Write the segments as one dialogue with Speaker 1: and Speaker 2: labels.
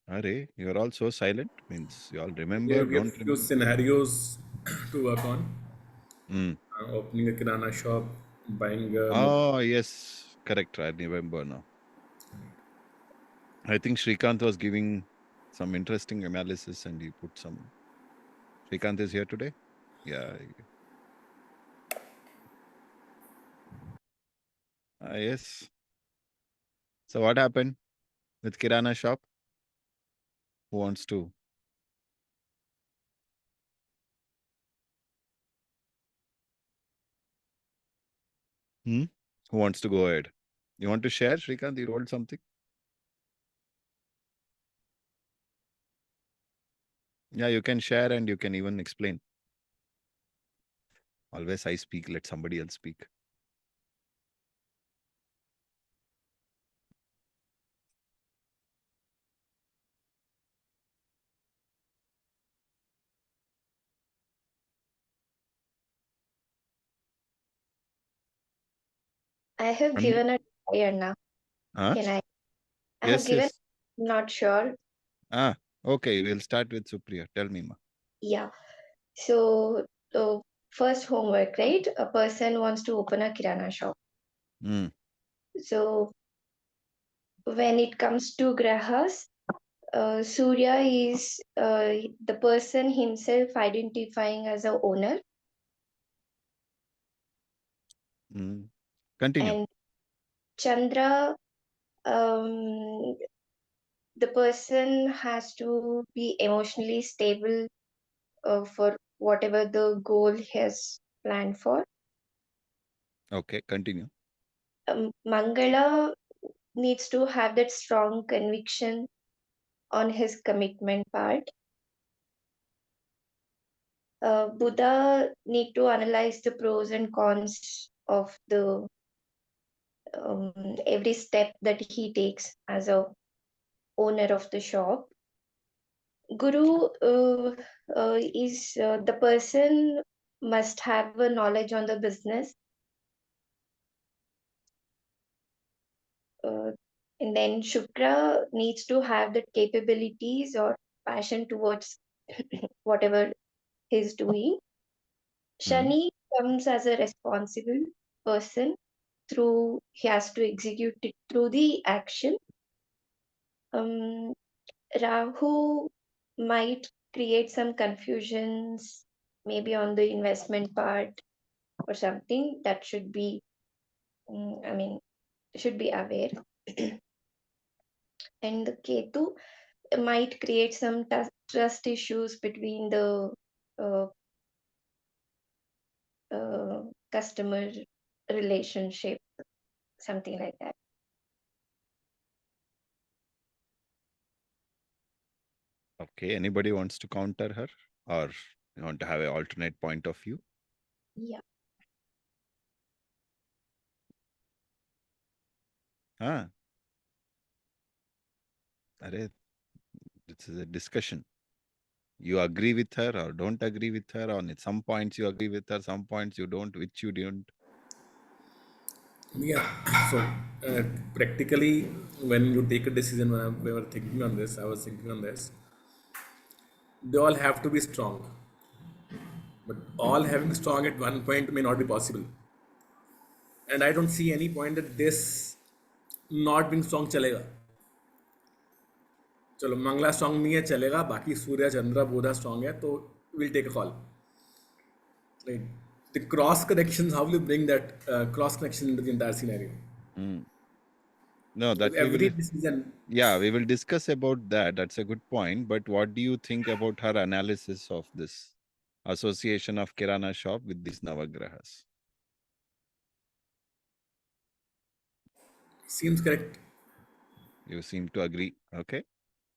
Speaker 1: Are you're all so silent? Means you all
Speaker 2: I
Speaker 1: remember,
Speaker 2: gave you a
Speaker 1: don't
Speaker 2: few
Speaker 1: remember?
Speaker 2: scenarios to work on.
Speaker 1: Hmm.
Speaker 2: Opening a kirana shop, buying a
Speaker 1: Oh, yes. Correct. I remember now. I think Srikanth was giving some interesting analysis and he put some. Srikanth is here today? Yeah. Yes. So what happened with Kirana shop? Who wants to? Hmm? Who wants to go ahead? You want to share, Srikanth? You told something? Yeah, you can share and you can even explain. Always I speak, let somebody else speak.
Speaker 3: I have
Speaker 1: And
Speaker 3: given a try, Anna.
Speaker 1: huh?
Speaker 3: Can I? I have
Speaker 1: Yes,
Speaker 3: given,
Speaker 1: yes.
Speaker 3: not sure.
Speaker 1: Okay, we'll start with Supriya. Tell me, ma.
Speaker 3: Yeah. So, first homework, right? A person wants to open a kirana shop.
Speaker 1: Hmm.
Speaker 3: So, when it comes to grahas, Surya is the person himself identifying as a owner,
Speaker 1: Hmm. Continue.
Speaker 3: and Chandra, um, the person has to be emotionally stable for whatever the goal he has planned for.
Speaker 1: Okay, continue.
Speaker 3: Mangala needs to have that strong conviction on his commitment part. Buddha need to analyze the pros and cons of the every step that he takes as a owner of the shop. Guru is the person must have a knowledge on the business, uh, and then Shukra needs to have the capabilities or passion towards whatever he's doing.
Speaker 1: Hmm.
Speaker 3: Shani comes as a responsible person through he has to execute it through the action. Um, Rahu might create some confusions, maybe on the investment part or something that should be, I mean, should be aware. And the Ketu might create some trust issues between the uh, uh, customer relationship, something like that.
Speaker 1: Okay, anybody wants to counter her or you want to have an alternate point of view?
Speaker 3: Yeah.
Speaker 1: Ah, arre, this is a discussion. You agree with her or don't agree with her. On some points you agree with her, some points you don't, which you don't.
Speaker 2: Yeah. So practically, when you take a decision, we were thinking on this, I was thinking on this. They all have to be strong, but all having strong at one point may not be possible. And I don't see any point that this not being strong चलेगा. चलो Mangla strong नहीं है चलेगा बाकी सूर्य चंद्र बुधा strong है तो will take a call like the cross connections how will you bring that cross connection into the entire scenario
Speaker 1: Hmm. No,
Speaker 2: if
Speaker 1: that we
Speaker 2: every
Speaker 1: will.
Speaker 2: decision.
Speaker 1: Yeah, we will discuss about that. That's a good point. But what do you think about her analysis of this association of Kirana shop with these Navagrahas?
Speaker 2: Seems correct.
Speaker 1: You seem to agree. Okay.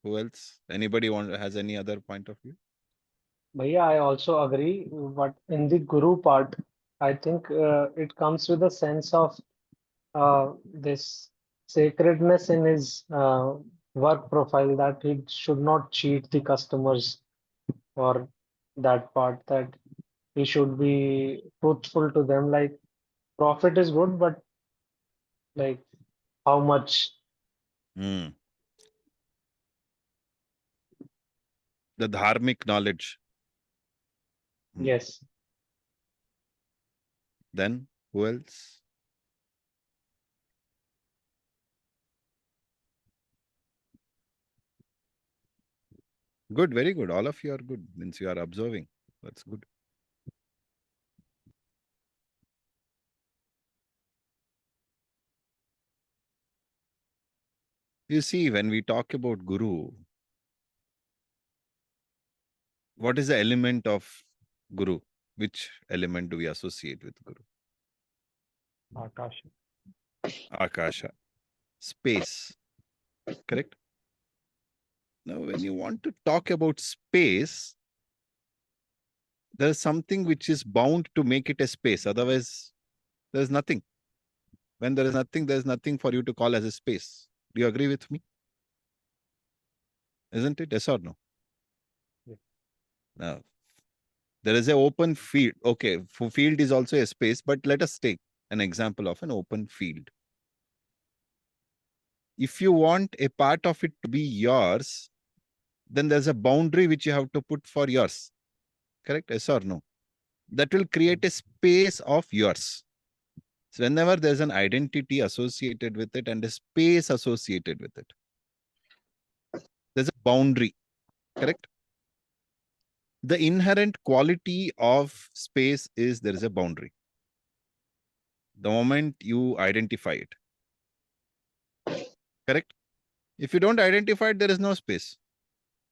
Speaker 1: Who else? Anybody has any other point of view?
Speaker 4: Bhaiya, I also agree, but in the Guru part, I think it comes with a sense of this sacredness in his work profile that he should not cheat the customers or that part, that he should be truthful to them. Like profit is good, but like how much?
Speaker 1: Hmm. The dharmic knowledge.
Speaker 4: Yes.
Speaker 1: Then who else? Good, very good. All of you are good. Means you are observing. That's good. You see, when we talk about Guru, what is the element of Guru? Which element do we associate with Guru?
Speaker 4: Akasha.
Speaker 1: Akasha. Space. Correct? Now, when you want to talk about space, there is something which is bound to make it a space. Otherwise, there is nothing. When there is nothing for you to call as a space. Do you agree with me? Isn't it? Yes or no?
Speaker 4: Yeah.
Speaker 1: Now, there is an open field. Okay, field is also a space, but let us take an example of an open field. If you want a part of it to be yours, then there's a boundary which you have to put for yours. Correct? Yes or no? That will create a space of yours. So whenever there's an identity associated with it and a space associated with it, there's a boundary. Correct? The inherent quality of space is there is a boundary. The moment you identify it. Correct? If you don't identify it, there is no space.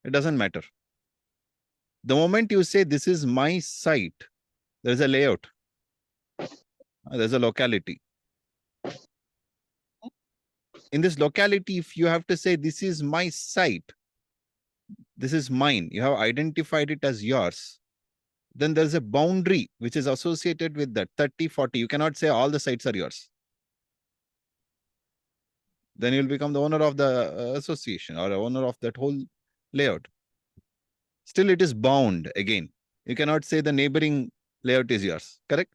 Speaker 1: It doesn't matter. The moment you say, this is my site, there is a layout. There's a locality. In this locality, if you have to say, this is my site, this is mine, you have identified it as yours, then there's a boundary which is associated with that 30, 40. You cannot say all the sites are yours. Then you'll become the owner of the association or owner of that whole layout. Still, it is bound again. You cannot say the neighboring layout is yours. Correct?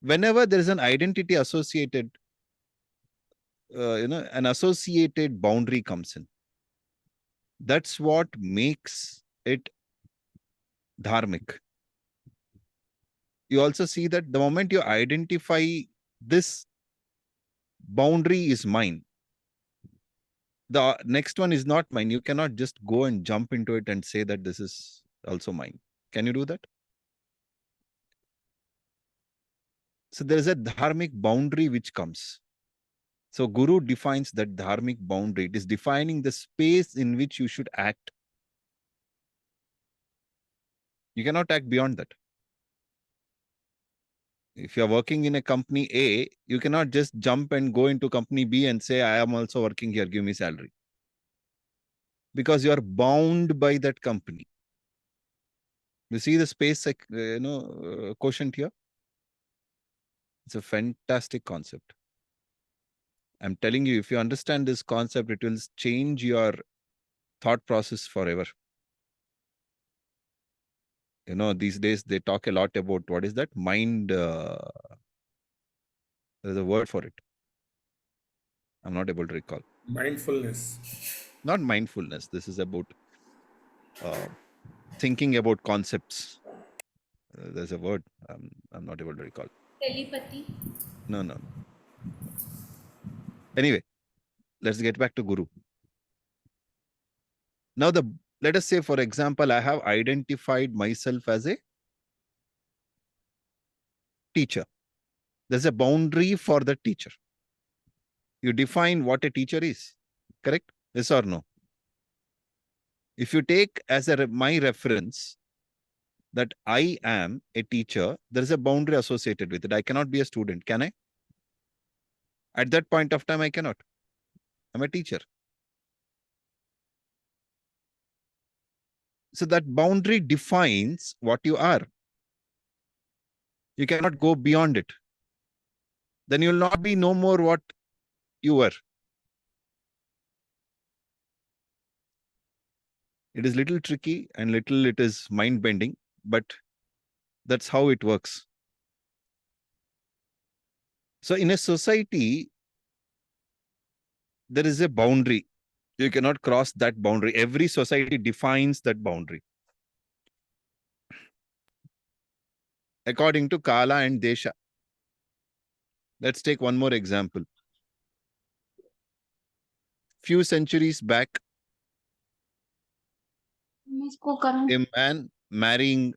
Speaker 1: Whenever there is an identity associated, an associated boundary comes in. That's what makes it dharmic. You also see that the moment you identify this boundary is mine, the next one is not mine. You cannot just go and jump into it and say that this is also mine. Can you do that? So there is a dharmic boundary which comes. So Guru defines that dharmic boundary. It is defining the space in which you should act. You cannot act beyond that. If you're working in a company A, you cannot just jump and go into company B and say, I am also working here, give me salary. Because you are bound by that company. You see the space, quotient here? It's a fantastic concept. I'm telling you, if you understand this concept, it will change your thought process forever. These days they talk a lot about what is that? Mind. There's a word for it. I'm not able to recall.
Speaker 2: Mindfulness.
Speaker 1: Not mindfulness. This is about thinking about concepts. There's a word. I'm not able to recall.
Speaker 5: Telepathy.
Speaker 1: No. Anyway, let's get back to Guru. Now, let us say, for example, I have identified myself as a teacher. There's a boundary for the teacher. You define what a teacher is. Correct? Yes or no? If you take as my reference that I am a teacher, there is a boundary associated with it. I cannot be a student. Can I? At that point of time, I cannot. I'm a teacher. So that boundary defines what you are. You cannot go beyond it. Then you will not be no more what you were. It is little tricky and it is mind-bending, but that's how it works. So in a society, there is a boundary. You cannot cross that boundary. Every society defines that boundary according to Kala and Desha. Let's take one more example. Few centuries back, a man marrying,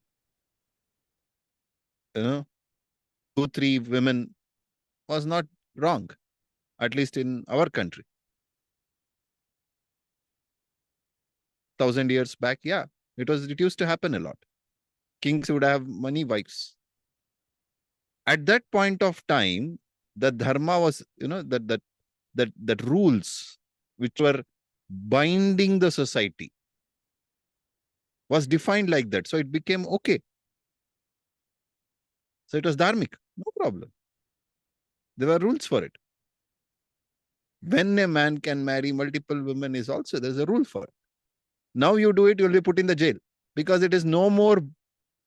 Speaker 1: 2, 3 women was not wrong, at least in our country. 1,000 years back, yeah, it used to happen a lot. Kings would have many wives. At that point of time, the dharma was, that rules which were binding the society was defined like that. So it became okay. So it was dharmic, no problem. There were rules for it. When a man can marry multiple women is also, there's a rule for it. Now you do it, you'll be put in the jail because it is no more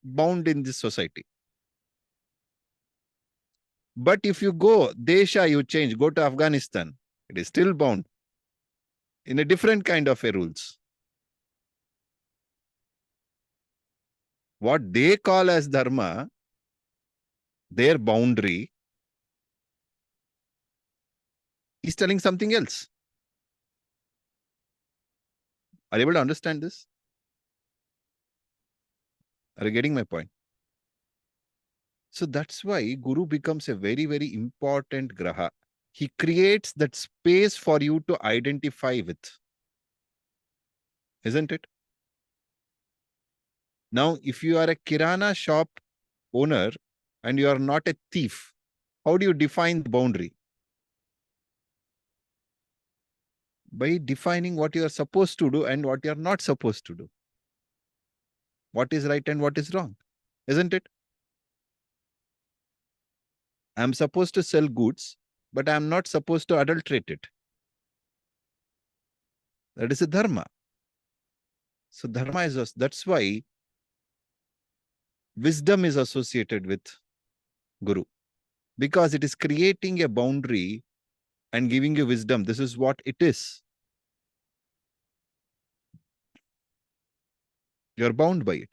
Speaker 1: bound in this society. But if you go, Desha, you change, go to Afghanistan, it is still bound in a different kind of a rules. What they call as dharma, their boundary, is telling something else. Are you able to understand this? Are you getting my point? So that's why Guru becomes a very, very important graha. He creates that space for you to identify with. Isn't it? Now, if you are a Kirana shop owner and you are not a thief, how do you define the boundary? By defining what you are supposed to do and what you are not supposed to do. What is right and what is wrong, isn't it? I'm supposed to sell goods, but I'm not supposed to adulterate it. That is a dharma. So dharma is, that's why wisdom is associated with Guru, because it is creating a boundary and giving you wisdom. This is what it is. You're bound by it.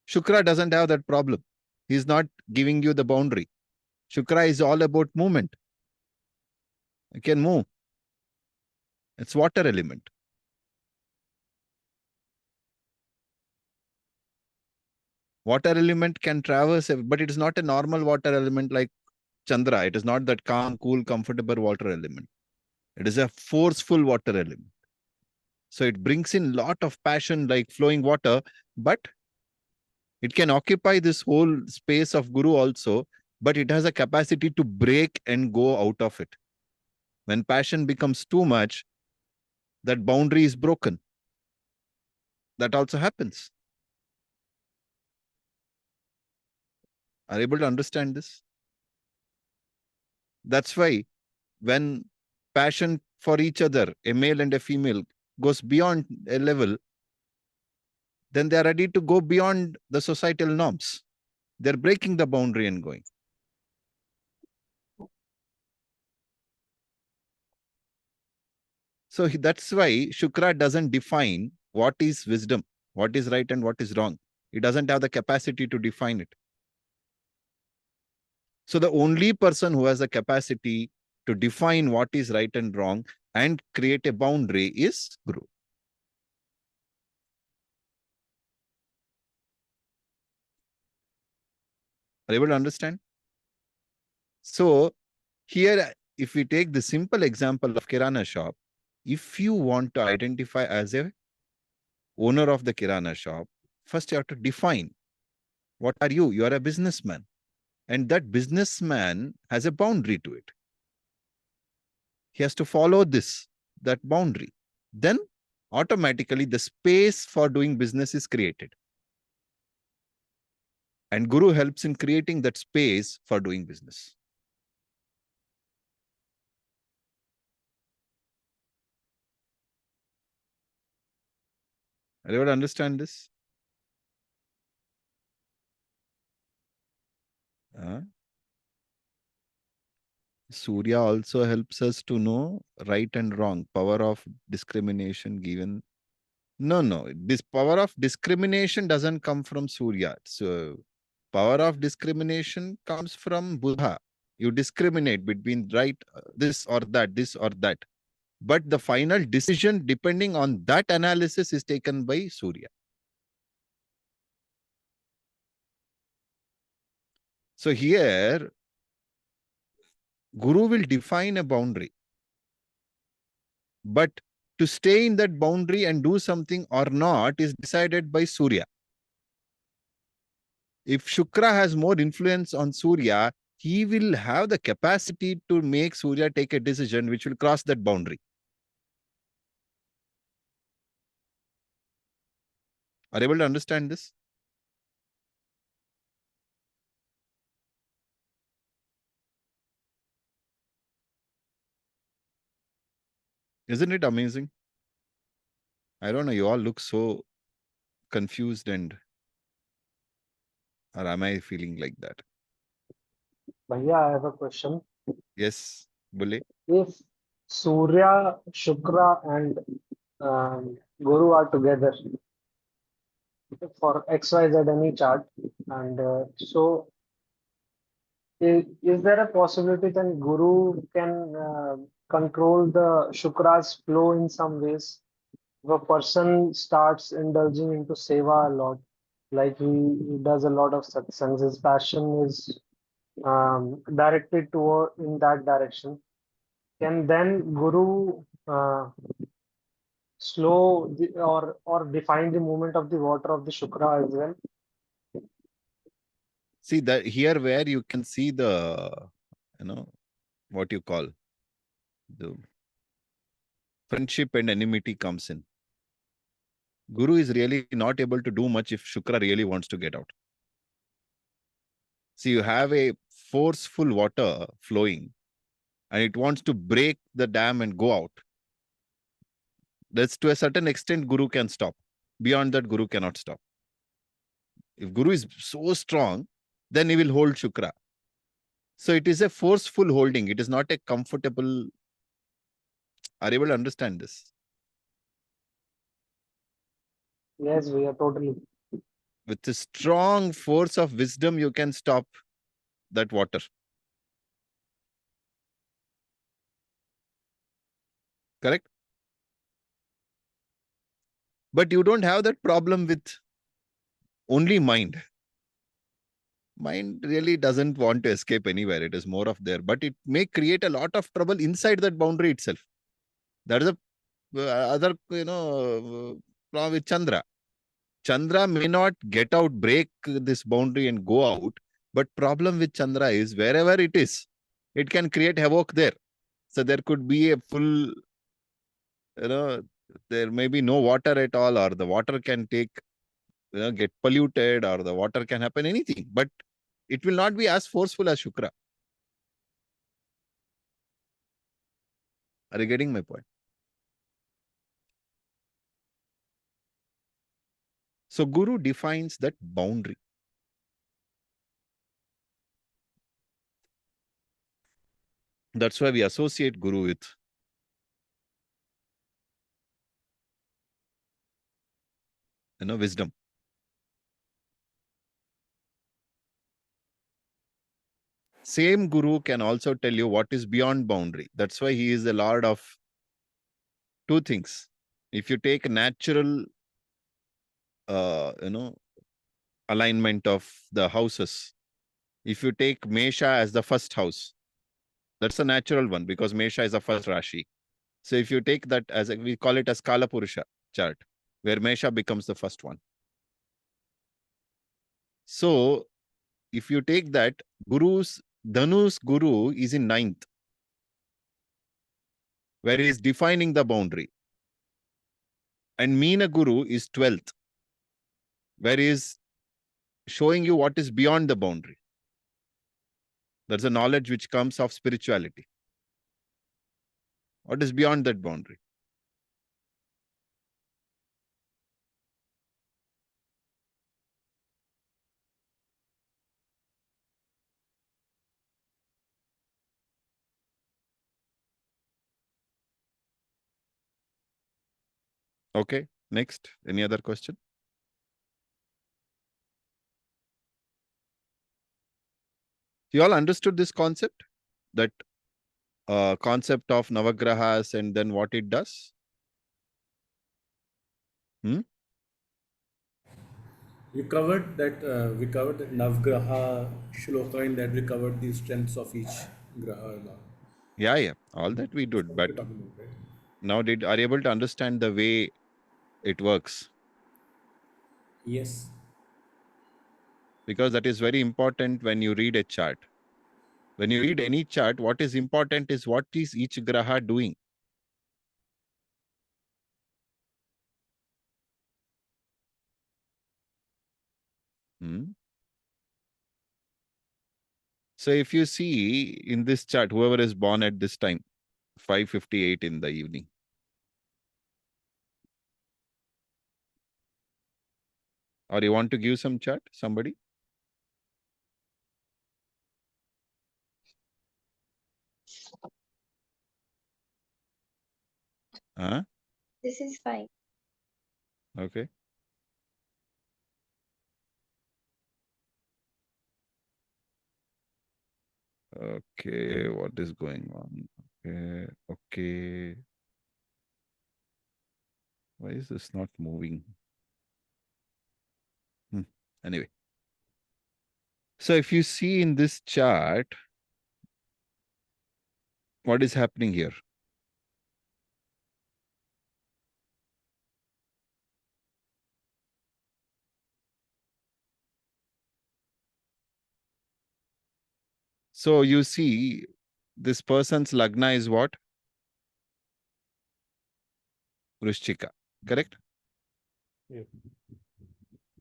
Speaker 1: Shukra doesn't have that problem. He's not giving you the boundary. Shukra is all about movement. You can move. It's water element. Water element can traverse, but it is not a normal water element like Chandra. It is not that calm, cool, comfortable water element. It is a forceful water element. So it brings in lot of passion like flowing water, but it can occupy this whole space of Guru also, but it has a capacity to break and go out of it. When passion becomes too much, that boundary is broken. That also happens. Are you able to understand this? That's why when passion for each other, a male and a female, goes beyond a level, then they are ready to go beyond the societal norms. They're breaking the boundary and going. So that's why Shukra doesn't define what is wisdom, what is right and what is wrong. He doesn't have the capacity to define it. So the only person who has the capacity to define what is right and wrong and create a boundary is Guru. Are you able to understand? So here, if we take the simple example of Kirana shop, if you want to identify as a owner of the Kirana shop, first you have to define what are you? You are a businessman. And that businessman has a boundary to it. He has to follow that boundary. Then automatically the space for doing business is created. And Guru helps in creating that space for doing business. Are you able to understand this? Surya also helps us to know right and wrong, power of discrimination given. No. This power of discrimination doesn't come from Surya. So, power of discrimination comes from Buddha. You discriminate between right, this or that, this or that. But the final decision, depending on that analysis, is taken by Surya. So, here, Guru will define a boundary. But to stay in that boundary and do something or not is decided by Surya. If Shukra has more influence on Surya, he will have the capacity to make Surya take a decision which will cross that boundary. Are you able to understand this? Isn't it amazing? I don't know, you all look so confused, and or am I feeling like that?
Speaker 4: Bhaiya, I have a question.
Speaker 1: Yes, Bule.
Speaker 4: If Surya, Shukra, and Guru are together for XYZ any chart, and so is there a possibility that Guru can control the Shukra's flow in some ways? If a person starts indulging into seva a lot, like he does a lot of satsangs, his passion is directed toward in that direction. Can then Guru slow or define the movement of the water of the Shukra as well?
Speaker 1: See that here where you can see the, what you call the friendship and enmity comes in. Guru is really not able to do much if Shukra really wants to get out. See, you have a forceful water flowing and it wants to break the dam and go out. That's to a certain extent Guru can stop. Beyond that, Guru cannot stop. If Guru is so strong, then he will hold Shukra. So it is a forceful holding. It is not a comfortable. Are you able to understand this?
Speaker 4: Yes, we are totally.
Speaker 1: With the strong force of wisdom, you can stop that water. Correct? But you don't have that problem with only mind. Mind really doesn't want to escape anywhere. It is more of there. But it may create a lot of trouble inside that boundary itself. That is a other, problem with Chandra. Chandra may not get out, break this boundary and go out. But problem with Chandra is wherever it is, it can create havoc there. So there could be a full, there may be no water at all, or the water can take, get polluted, or the water can happen anything. But it will not be as forceful as Shukra. Are you getting my point? So Guru defines that boundary. That's why we associate Guru with, wisdom. Same Guru can also tell you what is beyond boundary. That's why he is the Lord of two things. If you take natural, alignment of the houses, if you take Mesha as the first house, that's a natural one because Mesha is the first Rashi. So if you take that as we call it as Kala Purusha chart, where Mesha becomes the first one. So if you take that, Dhanu's Guru is in ninth, where he is defining the boundary. And Meena Guru is 12th, where he is showing you what is beyond the boundary. That's a knowledge which comes of spirituality. What is beyond that boundary? Okay, next. Any other question? You all understood this concept? That concept of Navagrahas and then what it does?
Speaker 2: We covered that. We covered that Navgraha shloka in that we covered the strengths of each graha.
Speaker 1: Yeah. All that we
Speaker 2: That's
Speaker 1: did,
Speaker 2: what
Speaker 1: but
Speaker 2: we're talking about, right?
Speaker 1: now are you able to understand the way it works?
Speaker 2: Yes.
Speaker 1: Because that is very important when you read a chart. When you read any chart, what is important is what is each graha doing. So if you see in this chart, whoever is born at this time, 5:58 in the evening. Or you want to give some chart, somebody? Huh?
Speaker 3: This is fine.
Speaker 1: Okay. Okay, what is going on? Okay. Why is this not moving? Anyway. So if you see in this chart, what is happening here? So you see, this person's lagna is what? Vrishchika, correct?
Speaker 4: Yeah.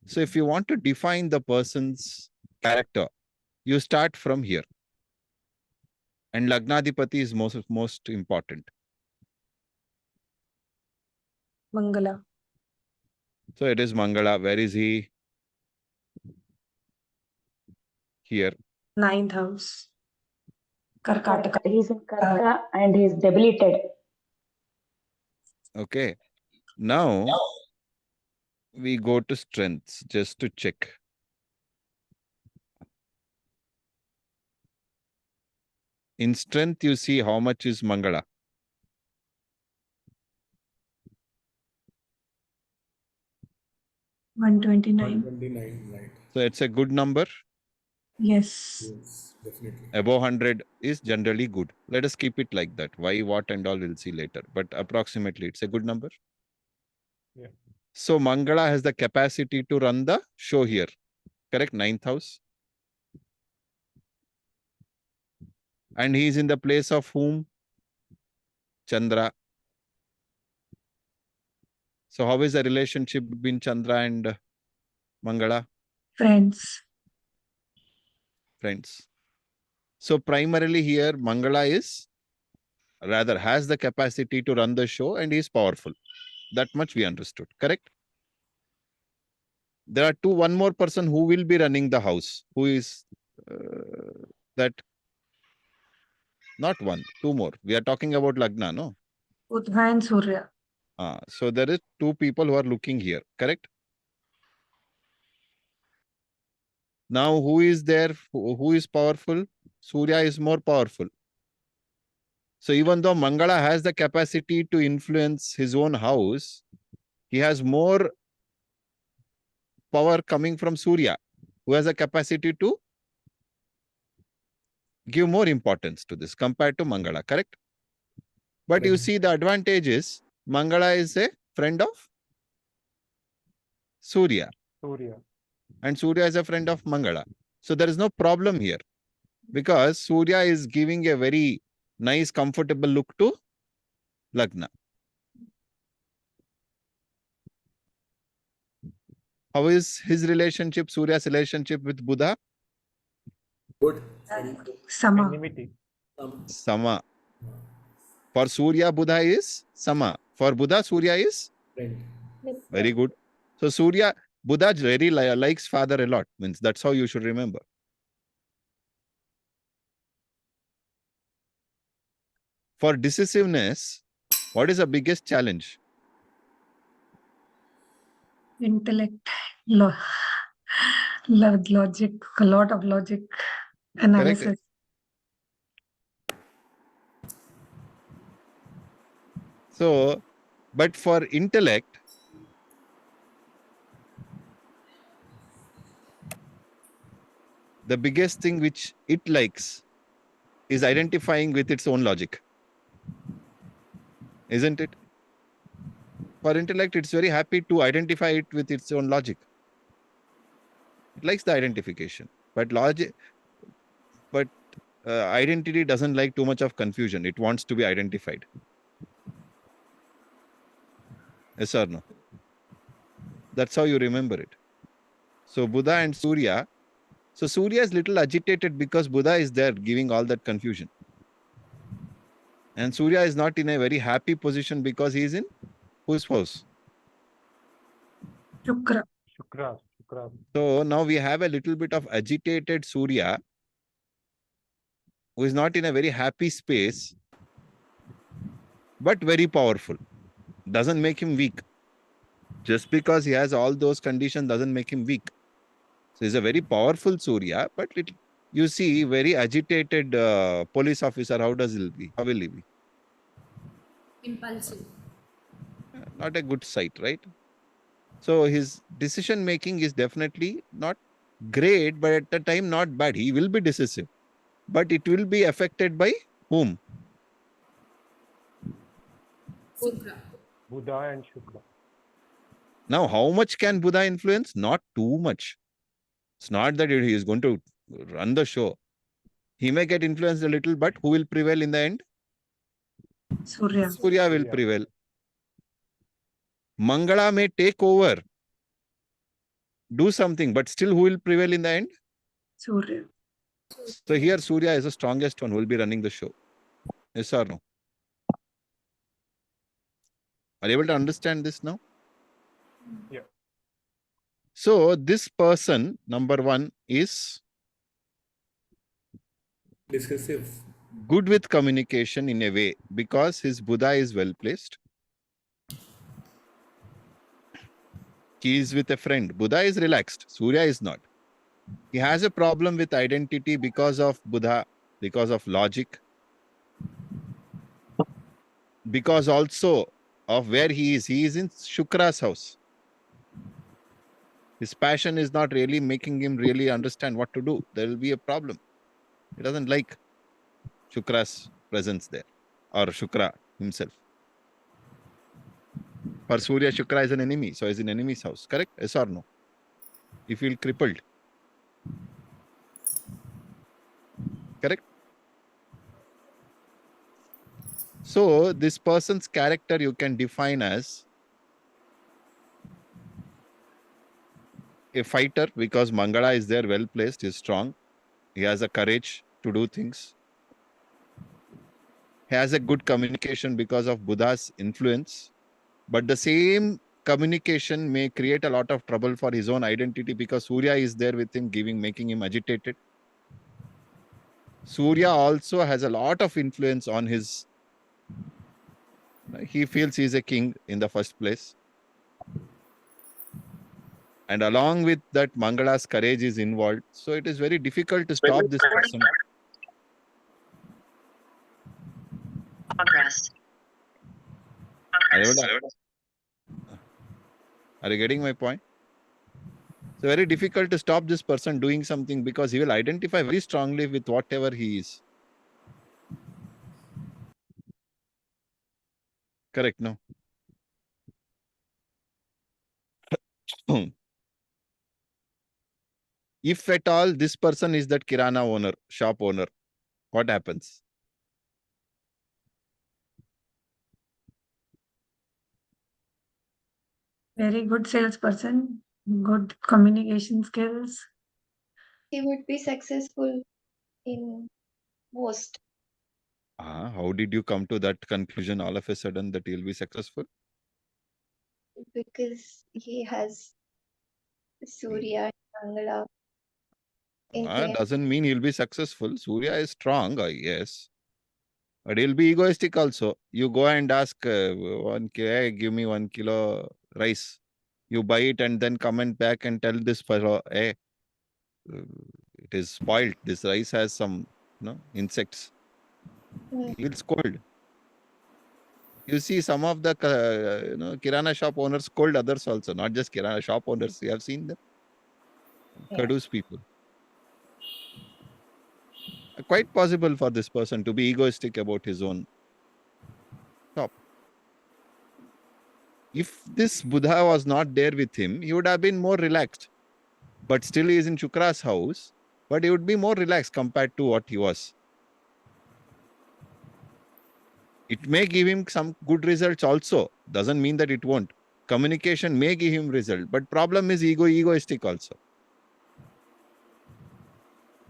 Speaker 1: So if you want to define the person's character, you start from here. And Lagnadipati is most important.
Speaker 5: Mangala.
Speaker 1: So it is Mangala. Where is he? Here.
Speaker 5: 9th house. Karkataka.
Speaker 6: He's in Karka and he's debilitated.
Speaker 1: Okay. Now we go to strengths just to check. In strength, you see how much is Mangala.
Speaker 5: 129.
Speaker 2: 129, right?
Speaker 1: So it's a good number.
Speaker 5: Yes.
Speaker 2: Yes, definitely.
Speaker 1: Above 100 is generally good. Let us keep it like that. Why, what, and all we'll see later. But approximately, it's a good number.
Speaker 4: Yeah.
Speaker 1: So Mangala has the capacity to run the show here. Correct? 9th house. And he is in the place of whom? Chandra. So how is the relationship between Chandra and Mangala?
Speaker 5: Friends.
Speaker 1: Friends. So primarily here, Mangala has the capacity to run the show and is powerful. That much we understood. Correct? There are one more person who will be running the house. Who is that? Not one, two more. We are talking about Lagna, no?
Speaker 5: Buddha and Surya.
Speaker 1: So there is two people who are looking here. Correct? Now, who is there? Who is powerful? Surya is more powerful. So even though Mangala has the capacity to influence his own house, he has more power coming from Surya, who has a capacity to give more importance to this compared to Mangala, correct? But you see the advantage is Mangala is a friend of Surya
Speaker 4: Surya.
Speaker 1: and Surya is a friend of Mangala. So there is no problem here because Surya is giving a very nice, comfortable look to Lagna. How is his relationship, Surya's relationship with Buddha?
Speaker 2: Good.
Speaker 5: Sama.
Speaker 4: Enmity.
Speaker 1: Sama. For Surya, Buddha is Sama. For Buddha, Surya is
Speaker 2: Friend.
Speaker 1: very good. So Surya, Buddha very likes father a lot. Means that's how you should remember. For decisiveness, what is the biggest challenge?
Speaker 5: Intellect, lo logic, a lot of logic, analysis.
Speaker 1: So, but for intellect, the biggest thing which it likes is identifying with its own logic. Isn't it? For intellect, it's very happy to identify it with its own logic. It likes the identification. But identity doesn't like too much of confusion. It wants to be identified. Yes or no? That's how you remember it. So Buddha and Surya. So Surya is little agitated because Buddha is there giving all that confusion. And Surya is not in a very happy position because he is in whose house?
Speaker 5: Shukra.
Speaker 4: Shukra.
Speaker 1: So now we have a little bit of agitated Surya who is not in a very happy space, but very powerful. Doesn't make him weak. Just because he has all those conditions doesn't make him weak. So he's a very powerful Surya, but you see, very agitated police officer, how does he be? How will he be?
Speaker 7: Impulsive.
Speaker 1: Not a good sight, right? So his decision making is definitely not great, but at the time not bad. He will be decisive, but it will be affected by whom?
Speaker 7: Shukra.
Speaker 4: Buddha and Shukra.
Speaker 1: Now, how much can Buddha influence? Not too much. It's not that he is going to run the show. He may get influenced a little, but who will prevail in the end?
Speaker 5: Surya.
Speaker 1: Surya will prevail. Mangala may take over, do something, but still who will prevail in the end?
Speaker 5: Surya.
Speaker 1: So here Surya is the strongest one who will be running the show. Yes or no? Are you able to understand this now?
Speaker 4: Yeah.
Speaker 1: So this person, number one, is
Speaker 2: Discursive.
Speaker 1: good with communication in a way because his Buddha is well placed. He is with a friend. Buddha is relaxed. Surya is not. He has a problem with identity because of Buddha, because of logic, because also of where he is. He is in Shukra's house. His passion is not really making him really understand what to do. There will be a problem. He doesn't like Shukra's presence there, or Shukra himself. For Surya, Shukra is an enemy, so he's in enemy's house. Correct? Yes or no? You feel crippled. Correct? So this person's character you can define as a fighter because Mangala is there, well placed, he's strong. He has a courage to do things. He has a good communication because of Buddha's influence. But the same communication may create a lot of trouble for his own identity because Surya is there with him, making him agitated. Surya also has a lot of influence on his. He feels he's a king in the first place. And along with that, Mangala's courage is involved. So it is very difficult to stop this person.
Speaker 8: Progress.
Speaker 1: Are you getting my point? So very difficult to stop this person doing something because he will identify very strongly with whatever he is. Correct, no? If at all this person is that kirana owner, shop owner, what happens?
Speaker 5: Very good salesperson, good communication skills.
Speaker 3: He would be successful in most.
Speaker 1: How did you come to that conclusion all of a sudden that he'll be successful?
Speaker 3: Because he has Surya and Mangala in him.
Speaker 1: Doesn't mean he'll be successful. Surya is strong, yes. But he'll be egoistic also. You go and ask, give me 1 kilo rice. You buy it and then comment back and tell this fellow, hey, it is spoiled. This rice has some insects.
Speaker 3: Mm.
Speaker 1: He will scold. You see some of the kirana shop owners scold others also, not just kirana shop owners. You have seen them.
Speaker 3: Yeah.
Speaker 1: Kadus people. Quite possible for this person to be egoistic about his own shop. If this Buddha was not there with him, he would have been more relaxed. But still he is in Shukra's house, but he would be more relaxed compared to what he was. It may give him some good results also. Doesn't mean that it won't. Communication may give him result, but problem is egoistic also.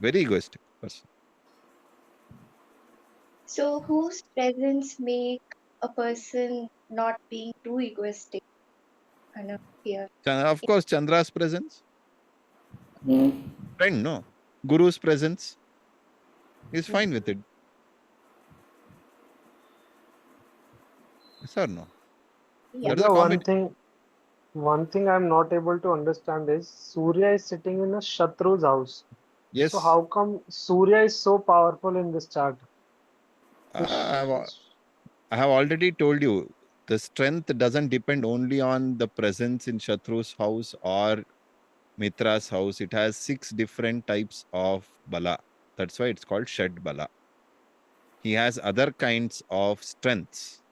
Speaker 1: Very egoistic person.
Speaker 3: So whose presence make a person not being too egoistic and here?
Speaker 1: Of course, Chandra's presence. Friend, no. Guru's presence. He's fine with it. Yes or no?
Speaker 3: Yeah.
Speaker 1: That's a
Speaker 4: Yeah,
Speaker 1: combination.
Speaker 4: one thing I'm not able to understand is Surya is sitting in a Shatru's house.
Speaker 1: Yes.
Speaker 4: So how come Surya is so powerful in this chart?
Speaker 1: I have already told you, the strength doesn't depend only on the presence in Shatru's house or Mitra's house. It has 6 different types of bala. That's why it's called Shad Bala. He has other kinds of strengths.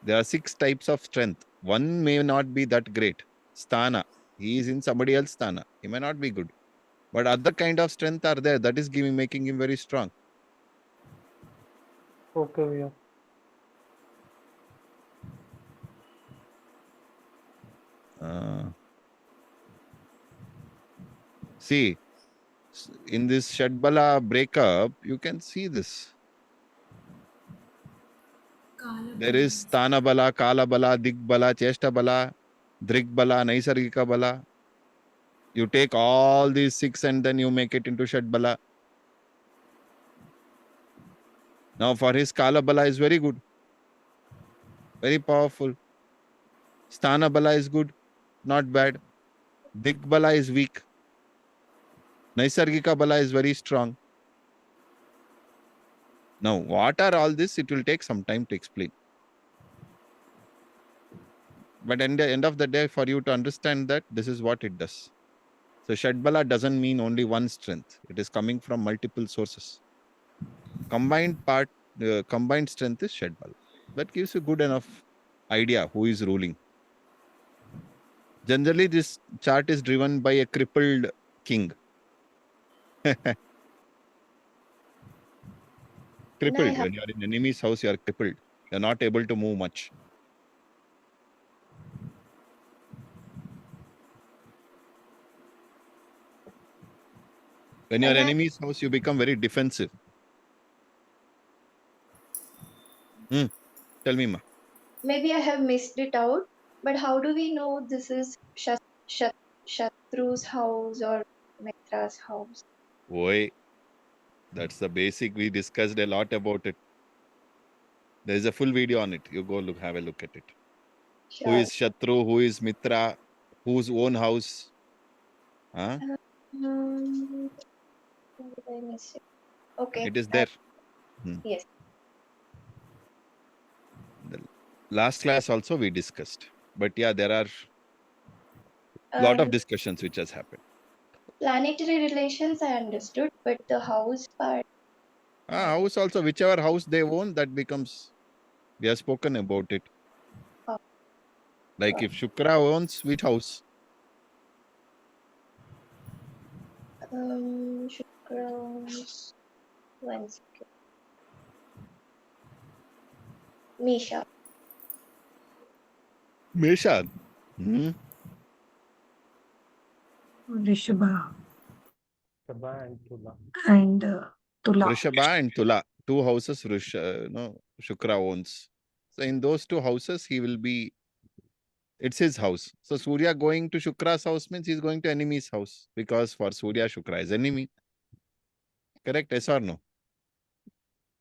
Speaker 1: There are 6 types of strength. One may not be that great. Sthana. He is in somebody else's sthana. He may not be good. But other kind of strength are there. That is making him very strong.
Speaker 4: Okay, yeah.
Speaker 1: See, in this Shadbala breakup, you can see this. There is Sthana Bala, Kala Bala, Dig Bala, Cheshta Bala, Drig Bala, Naisargika Bala. You take all these 6 and then you make it into Shadbala. Now for his Kala Bala is very good. Very powerful. Sthana Bala is good. Not bad. Dig Bala is weak. Naisargika Bala is very strong. Now, what are all this? It will take some time to explain. But at the end of the day, for you to understand that, this is what it does. So Shadbala doesn't mean only one strength. It is coming from multiple sources. Combined strength is Shadbala. That gives you good enough idea who is ruling. Generally, this chart is driven by a crippled king. Crippled. When you are in enemy's house, you are crippled. You are not able to move much. When you are enemy's house, you become very defensive. Tell me, ma.
Speaker 3: Maybe I have missed it out, but how do we know this is Shatru's house or Mitra's house?
Speaker 1: Oi, that's the basic. We discussed a lot about it. There is a full video on it. You go have a look at it.
Speaker 3: Sure.
Speaker 1: Who is Shatru? Who is Mitra? Whose own house? Huh?
Speaker 3: Did I miss it? Okay.
Speaker 1: It is there.
Speaker 3: Yes.
Speaker 1: The last class also we discussed. But yeah, there are a lot of discussions which has happened.
Speaker 3: Planetary relations I understood, but the house part.
Speaker 1: House also, whichever house they own, that becomes, we have spoken about it.
Speaker 3: Oh.
Speaker 1: Like if Shukra owns which house?
Speaker 3: Shukra owns one second. Misha.
Speaker 1: Mesha.
Speaker 5: Rishabha
Speaker 4: Sabha and Tula.
Speaker 5: and Tula.
Speaker 1: Vrishabha and Tula. 2 houses Shukra owns. So in those 2 houses, he will be, it's his house. So Surya going to Shukra's house means he's going to enemy's house. Because for Surya, Shukra is enemy. Correct? Yes or no?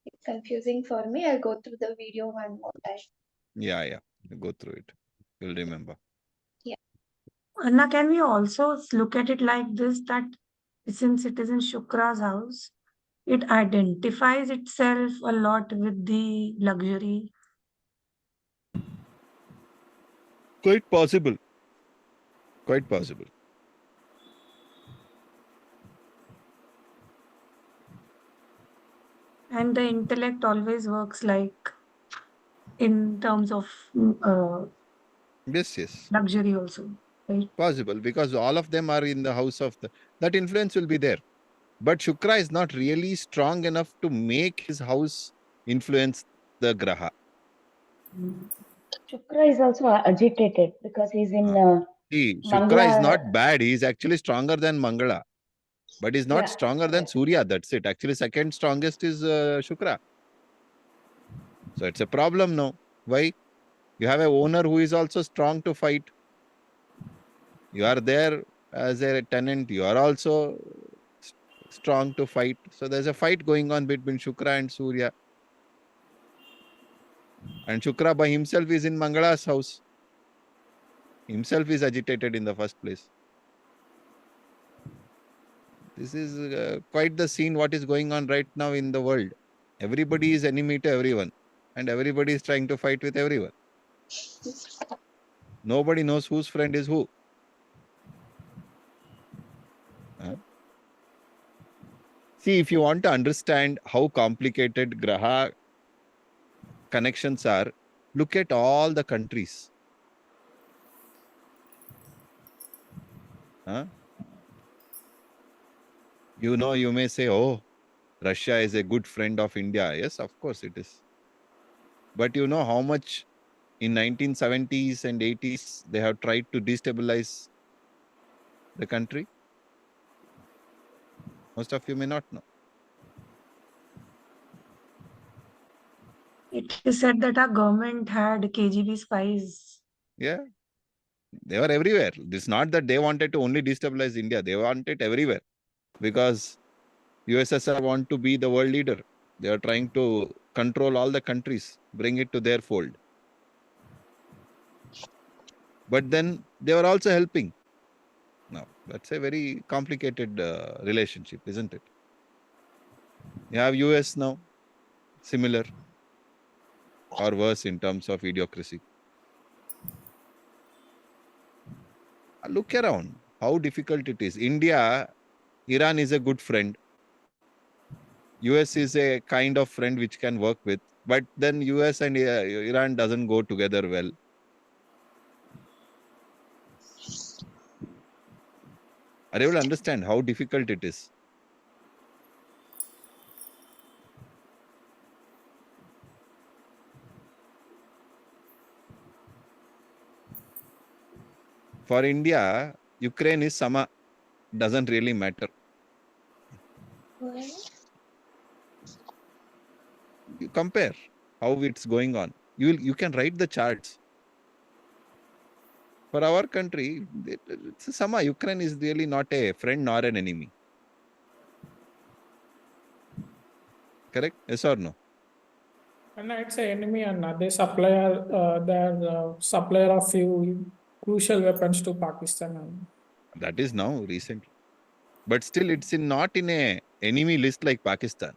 Speaker 3: It's confusing for me. I'll go through the video one more time.
Speaker 1: Yeah. Go through it. you'll remember.
Speaker 5: Anna, can we also look at it like this, that since it is in Shukra's house, it identifies itself a lot with the luxury?
Speaker 1: Quite possible. Quite possible.
Speaker 5: And the intellect always works like in terms of
Speaker 1: Yes.
Speaker 5: luxury also, right?
Speaker 1: Possible, because all of them are in the house of that influence will be there. But Shukra is not really strong enough to make his house influence the graha.
Speaker 6: Shukra is also agitated because he's in
Speaker 1: See, Shukra is
Speaker 6: Mangala.
Speaker 1: not bad. He is actually stronger than Mangala. But he's not
Speaker 6: Yeah.
Speaker 1: stronger than Surya. That's it. Actually, second strongest is Shukra. So it's a problem now. Why? You have a owner who is also strong to fight. You are there as a tenant. You are also strong to fight. So there's a fight going on between Shukra and Surya. And Shukra by himself is in Mangala's house. Himself is agitated in the first place. This is quite the scene what is going on right now in the world. Everybody is enemy to everyone. And everybody is trying to fight with everyone. Nobody knows whose friend is who. See, if you want to understand how complicated Graha connections are, look at all the countries. You know, you may say, oh, Russia is a good friend of India. Yes, of course it is. But you know how much in 1970s and 80s they have tried to destabilize the country? Most of you may not know.
Speaker 5: It is said that our government had KGB spies.
Speaker 1: Yeah. They were everywhere. It's not that they wanted to only destabilize India. They want it everywhere. Because USSR want to be the world leader. They are trying to control all the countries, bring it to their fold. But then they were also helping. Now, that's a very complicated relationship, isn't it? You have US now, similar or worse in terms of idiocracy. Look around how difficult it is. India, Iran is a good friend. US is a kind of friend which can work with. But then US and Iran doesn't go together well. Are you able to understand how difficult it is? For India, Ukraine is Sama. Doesn't really matter. You compare how it's going on. You can write the charts. For our country, it's a Sama. Ukraine is really not a friend nor an enemy. Correct? Yes or no?
Speaker 7: And it's an enemy, and they they're supplier of few crucial weapons to Pakistan.
Speaker 1: That is now recently. But still, it's not in a enemy list like Pakistan.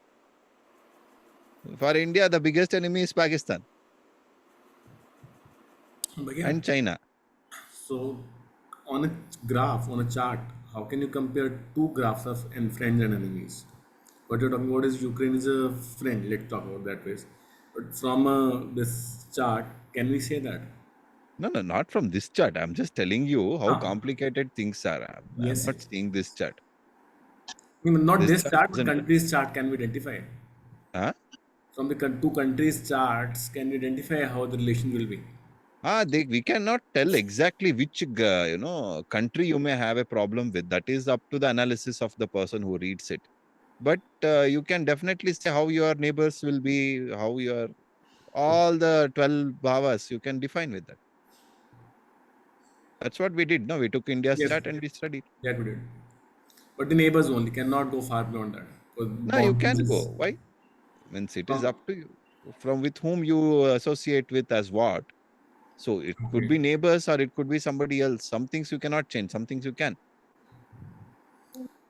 Speaker 1: For India, the biggest enemy is Pakistan and China.
Speaker 2: So, on a graph, on a chart, how can you compare two graphs of friends and enemies? What you're talking about is Ukraine is a friend. Let's talk about that way. But from this chart, can we say that?
Speaker 1: No, not from this chart. I'm just telling you how
Speaker 2: Ah.
Speaker 1: complicated things are. I'm
Speaker 2: Yes,
Speaker 1: not
Speaker 2: yes.
Speaker 1: seeing this chart.
Speaker 2: Not this
Speaker 1: chart
Speaker 2: chart, but
Speaker 1: doesn't-
Speaker 2: countries chart can we identify?
Speaker 1: Huh?
Speaker 2: From the two countries charts, can we identify how the relation will be?
Speaker 1: We cannot tell exactly which country you may have a problem with. That is up to the analysis of the person who reads it. But you can definitely say how your neighbors will be, how your all the 12 bhavas you can define with that. That's what we did. No, we took India's
Speaker 2: Yes,
Speaker 1: chart and we studied.
Speaker 2: that we did. But the neighbors only cannot go far beyond that.
Speaker 1: No, you can go. Why? Means it is up to you. From with whom you associate with as what. So it could be neighbors or it could be somebody else. Some things you cannot change, some things you can.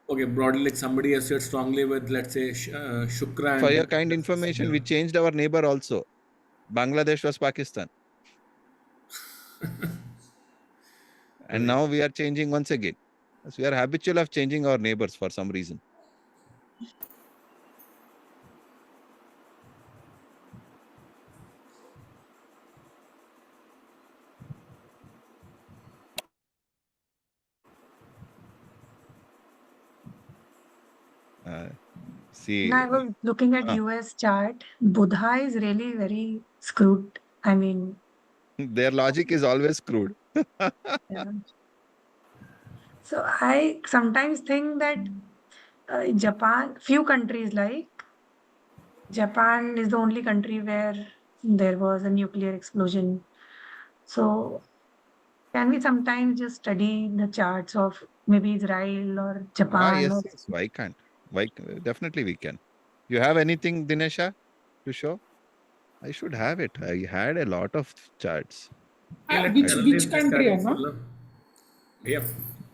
Speaker 2: Okay, broadly, like somebody associates strongly with, let's say, Shukra
Speaker 1: For
Speaker 2: and
Speaker 1: your
Speaker 2: then
Speaker 1: kind information, we
Speaker 2: yeah.
Speaker 1: changed our neighbor also. Bangladesh was Pakistan. And
Speaker 2: Right.
Speaker 1: now we are changing once again. So we are habitual of changing our neighbors for some reason. See,
Speaker 5: Now I was looking at
Speaker 1: uh,
Speaker 5: US chart. Buddha is really very screwed. I mean,
Speaker 1: their logic is always crude.
Speaker 5: yeah. So I sometimes think that Japan, few countries like Japan is the only country where there was a nuclear explosion. So can we sometimes just study the charts of maybe Israel or Japan or
Speaker 1: Yes, yes. Why can't? Definitely we can. You have anything, Dinesha, to show? I should have it. I had a lot of charts.
Speaker 2: Okay, let's
Speaker 1: I don't.
Speaker 7: Which
Speaker 2: analyze this chart
Speaker 7: country,
Speaker 2: in full.
Speaker 7: Anna?
Speaker 2: No? Yeah,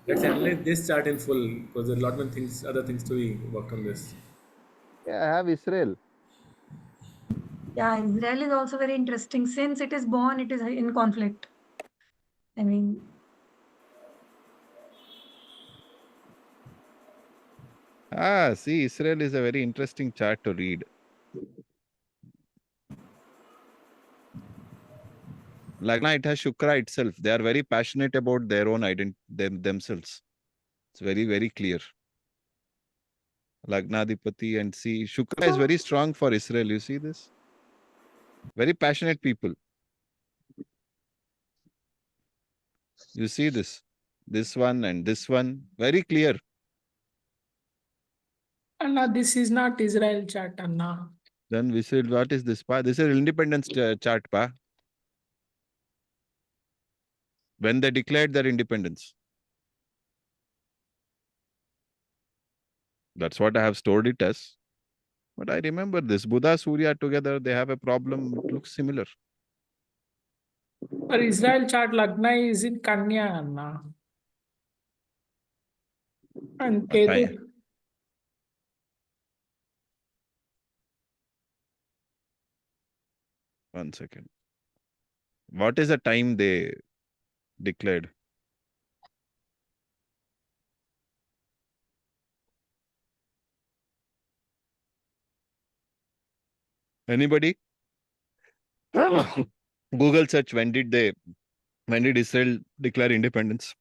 Speaker 2: let's analyze this chart in full because there are a lot of things, other things to be worked on this.
Speaker 1: Yeah, I have Israel.
Speaker 5: yeah, Israel is also very interesting since it is born, it is in conflict. I mean,
Speaker 1: See, Israel is a very interesting chart to read. Lagna, it has Shukra itself. They are very passionate about their own identity, themselves. It's very, very clear. Lagnadipati and see, Shukra is very strong for Israel. You see this? Very passionate people. You see this? This one and this one. Very clear.
Speaker 7: Anna, this is not Israel chart, Anna.
Speaker 1: Then we said, what is this, pa? This is independence chart, pa. When they declared their independence. That's what I have stored it as. But I remember this. Buddha, Surya together, they have a problem. It looks similar.
Speaker 7: For Israel chart, Lagna is in Kanya, Anna. And
Speaker 1: I,
Speaker 7: Ketu,
Speaker 1: one second. What is the time they declared? Anybody? Google search when did Israel declare independence?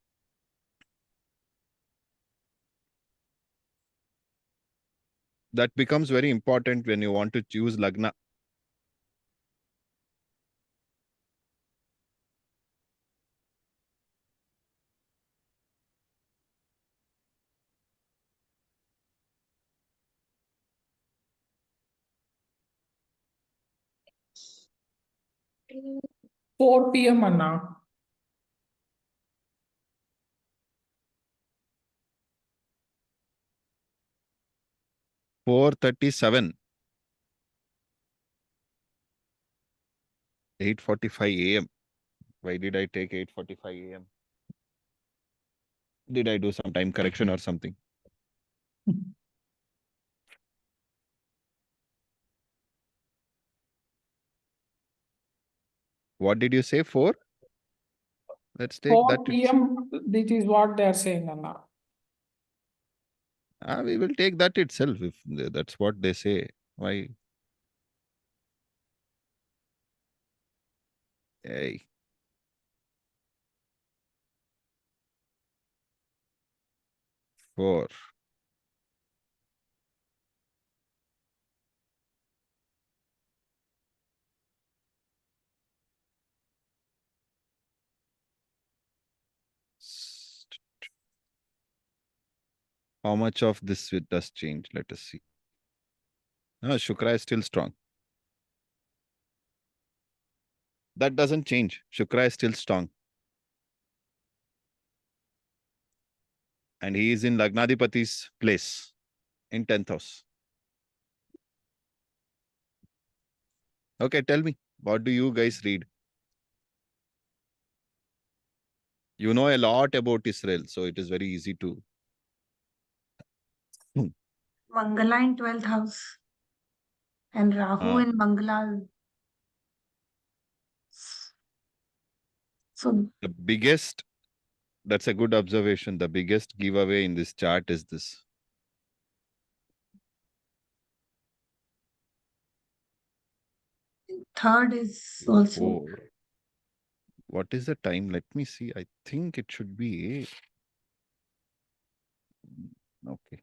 Speaker 1: That becomes very important when you want to choose Lagna.
Speaker 3: Mm,
Speaker 7: 4 p.m. Anna.
Speaker 1: 4:37, 8:45 a.m. Why did I take 8:45 a.m.? Did I do some time correction or something? What did you say? 4? Let's take that.
Speaker 7: 4 p.m. This is what they are saying, Anna.
Speaker 1: We will take that itself if that's what they say. Why? Hey, 4. How much of this it does change? Let us see. No, Shukra is still strong. That doesn't change. Shukra is still strong. And he is in Lagnadipati's place in 10th house. Okay, tell me, what do you guys read? You know a lot about Israel, so it is very easy to.
Speaker 5: Mangala in 12th house and Rahu in Mangala. So
Speaker 1: The biggest, that's a good observation. The biggest giveaway in this chart is this.
Speaker 5: third is also.
Speaker 1: 4. What is the time? Let me see. I think it should be 8. Okay.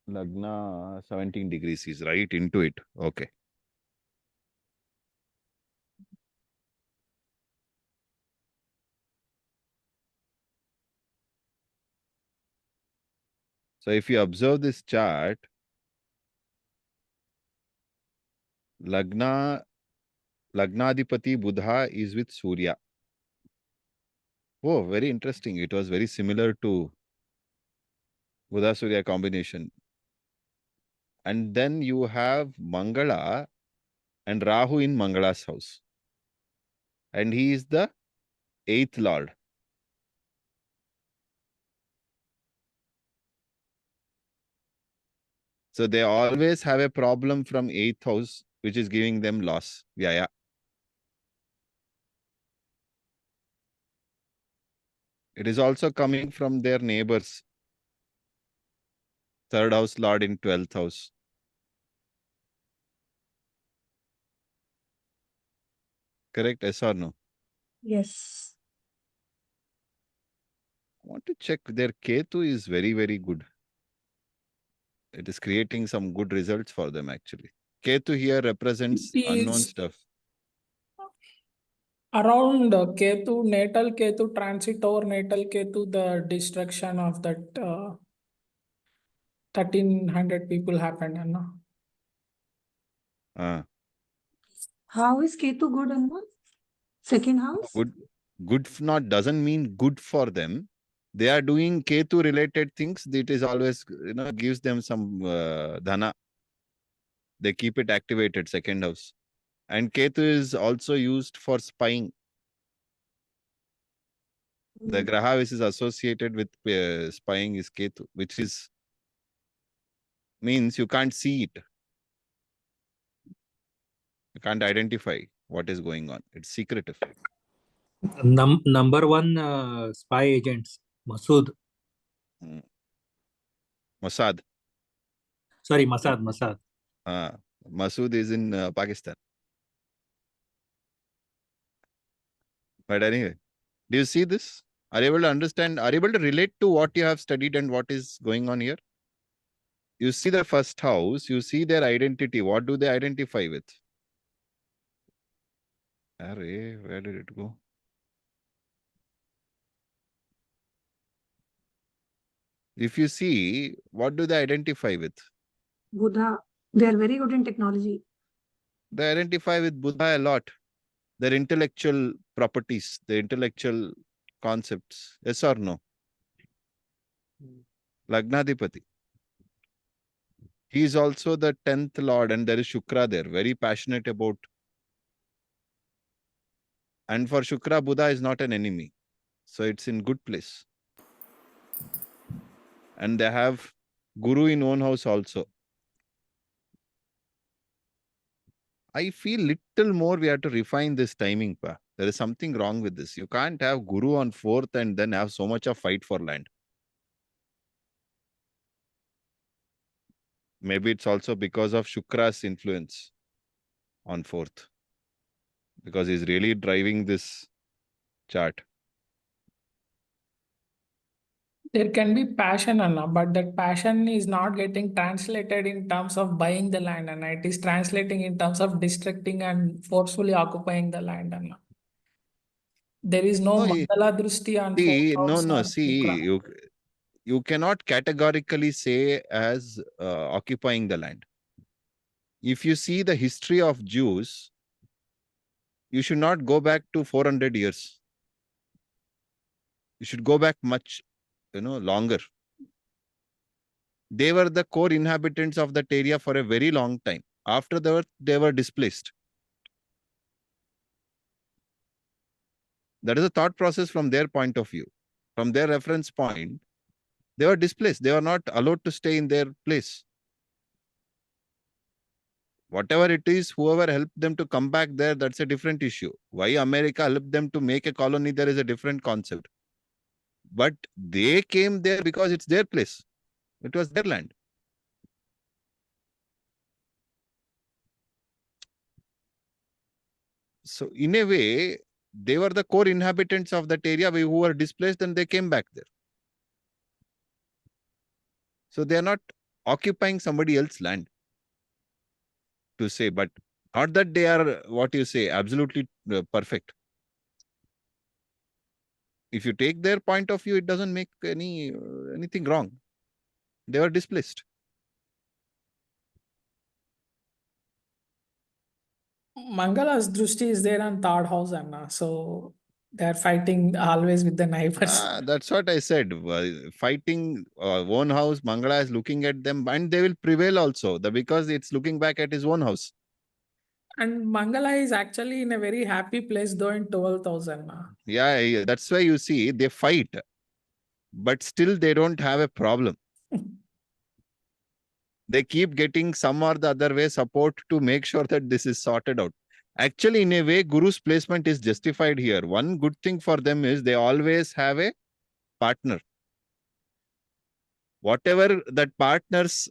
Speaker 1: Lagna 17 degrees is right into it. Okay. So if you observe this chart, Lagnadipati Buddha is with Surya. Oh, very interesting. It was very similar to Buddha Surya combination. And then you have Mangala and Rahu in Mangala's house. And he is the 8th lord. So they always have a problem from 8th house, which is giving them loss. Yeah. It is also coming from their neighbors. 3rd house lord in 12th house. Correct? Yes or no?
Speaker 5: Yes.
Speaker 1: I want to check their Ketu is very, very good. It is creating some good results for them actually. Ketu here represents
Speaker 7: It
Speaker 1: unknown
Speaker 7: is
Speaker 1: stuff.
Speaker 7: around Ketu, natal Ketu transit over natal Ketu, the destruction of that 1300 people happened. No?
Speaker 5: How is Ketu good in the second house?
Speaker 1: Good not doesn't mean good for them. They are doing Ketu related things. It is always, gives them some dhana. They keep it activated, second house. And Ketu is also used for spying. The graha which is associated with spying is Ketu, which is means you can't see it. You can't identify what is going on. It's secretive.
Speaker 8: Number one spy agents, Masood.
Speaker 1: Mossad.
Speaker 8: Sorry, Masad.
Speaker 1: Masood is in Pakistan. But anyway, do you see this? Are you able to understand? Are you able to relate to what you have studied and what is going on here? You see the first house, you see their identity. What do they identify with? Array, where did it go? If you see, what do they identify with?
Speaker 5: Buddha. They are very good in technology.
Speaker 1: They identify with Buddha a lot. Their intellectual properties, their intellectual concepts. Yes or no? Lagnadipati. He is also the 10th lord and there is Shukra there. Very passionate about. And for Shukra, Buddha is not an enemy. So it's in good place. And they have Guru in own house also. I feel little more we have to refine this timing. There is something wrong with this. You can't have Guru on 4th and then have so much of fight for land. Maybe it's also because of Shukra's influence on 4th. Because he's really driving this chart.
Speaker 7: There can be passion, Anna, but that passion is not getting translated in terms of buying the land, Anna. It is translating in terms of destructing and forcefully occupying the land, Anna. There is no Mandala Drishti on fourth house or Shukra.
Speaker 1: You cannot categorically say as occupying the land. If you see the history of Jews, you should not go back to 400 years. You should go back much, longer. They were the core inhabitants of that area for a very long time. After that, they were displaced. That is a thought process from their point of view. From their reference point, they were displaced. They were not allowed to stay in their place. Whatever it is, whoever helped them to come back there, that's a different issue. Why America helped them to make a colony, there is a different concept. But they came there because it's their place. It was their land. So in a way, they were the core inhabitants of that area who were displaced and they came back there. So they are not occupying somebody else's land, to say, but not that they are, what you say, absolutely perfect. If you take their point of view, it doesn't make anything wrong. They were displaced.
Speaker 7: Mangala's drushti is there on third house, Anna. So they're fighting always with the neighbors.
Speaker 1: That's what I said. Fighting own house, Mangala is looking at them and they will prevail also because it's looking back at his own house.
Speaker 7: And Mangala is actually in a very happy place, though, in 12,000.
Speaker 1: Yeah, that's why you see they fight, but still they don't have a problem. They keep getting some or the other way support to make sure that this is sorted out. Actually, in a way, Guru's placement is justified here. One good thing for them is they always have a partner. Whatever that partner's,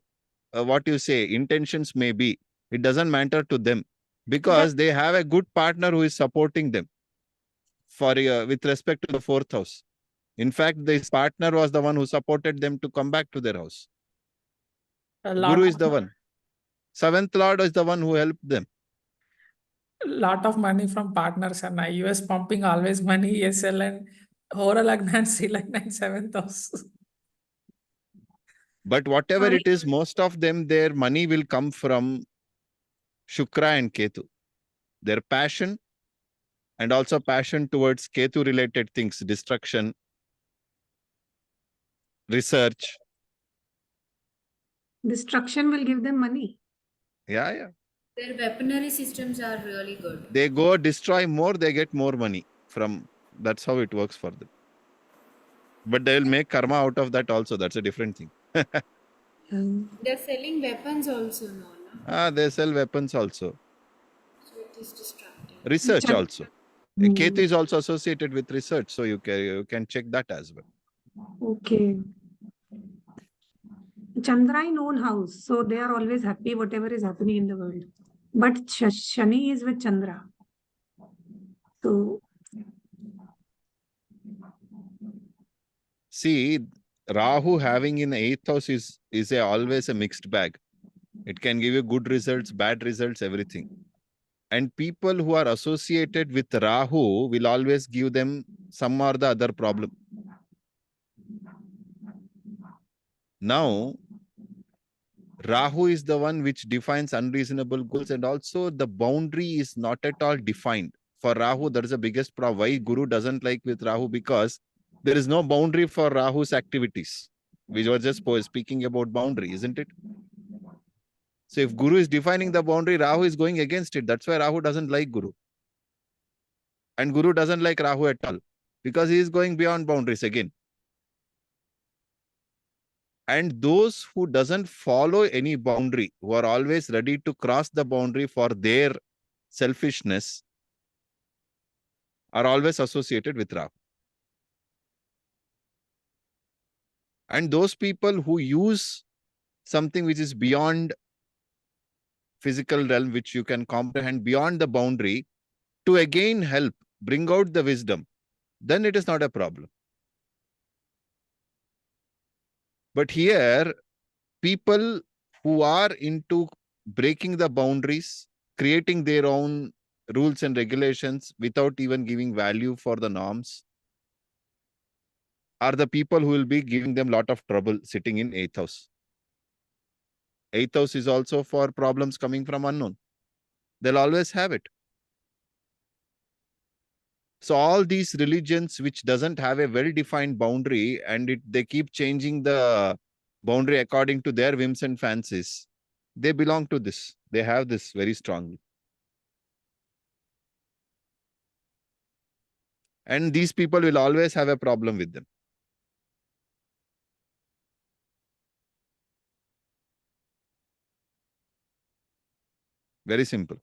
Speaker 1: what you say, intentions may be, it doesn't matter to them because they have a good partner who is supporting them for with respect to the fourth house. In fact, this partner was the one who supported them to come back to their house. Guru is the one. Seventh Lord is the one who helped them.
Speaker 7: Lot of money from partners, and US pumping always money, SL and Hora Lagna and Sri Lagna in 7th house.
Speaker 1: But whatever it is, most of them, their money will come from Shukra and Ketu. Their passion and also passion towards Ketu related things, destruction, research.
Speaker 5: Destruction will give them money.
Speaker 1: Yeah.
Speaker 9: Their weaponry systems are really good.
Speaker 1: They go destroy more, they get more money from, that's how it works for them. But they will make karma out of that also. That's a different thing.
Speaker 9: They're selling weapons also, no?
Speaker 1: They sell weapons also.
Speaker 9: So it is distracting.
Speaker 1: Research also. Ketu is also associated with research, so you can check that as well.
Speaker 5: Okay. Chandra in own house, so they are always happy whatever is happening in the world. But Shani is with Chandra. So
Speaker 1: see, Rahu having in 8th house is always a mixed bag. It can give you good results, bad results, everything. And people who are associated with Rahu will always give them some or the other problem. Now, Rahu is the one which defines unreasonable goals, and also the boundary is not at all defined. For Rahu, that is the biggest problem. Why Guru doesn't like with Rahu? Because there is no boundary for Rahu's activities. We were just speaking about boundary, isn't it? So if Guru is defining the boundary, Rahu is going against it. That's why Rahu doesn't like Guru. And Guru doesn't like Rahu at all because he is going beyond boundaries again. And those who doesn't follow any boundary, who are always ready to cross the boundary for their selfishness, are always associated with Rahu. And those people who use something which is beyond physical realm, which you can comprehend beyond the boundary, to again help bring out the wisdom, then it is not a problem. But here, people who are into breaking the boundaries, creating their own rules and regulations without even giving value for the norms, are the people who will be giving them a lot of trouble sitting in 8th house. 8th house is also for problems coming from unknown. They'll always have it. So all these religions which doesn't have a well-defined boundary and they keep changing the boundary according to their whims and fancies, they belong to this. They have this very strongly. And these people will always have a problem with them. Very simple.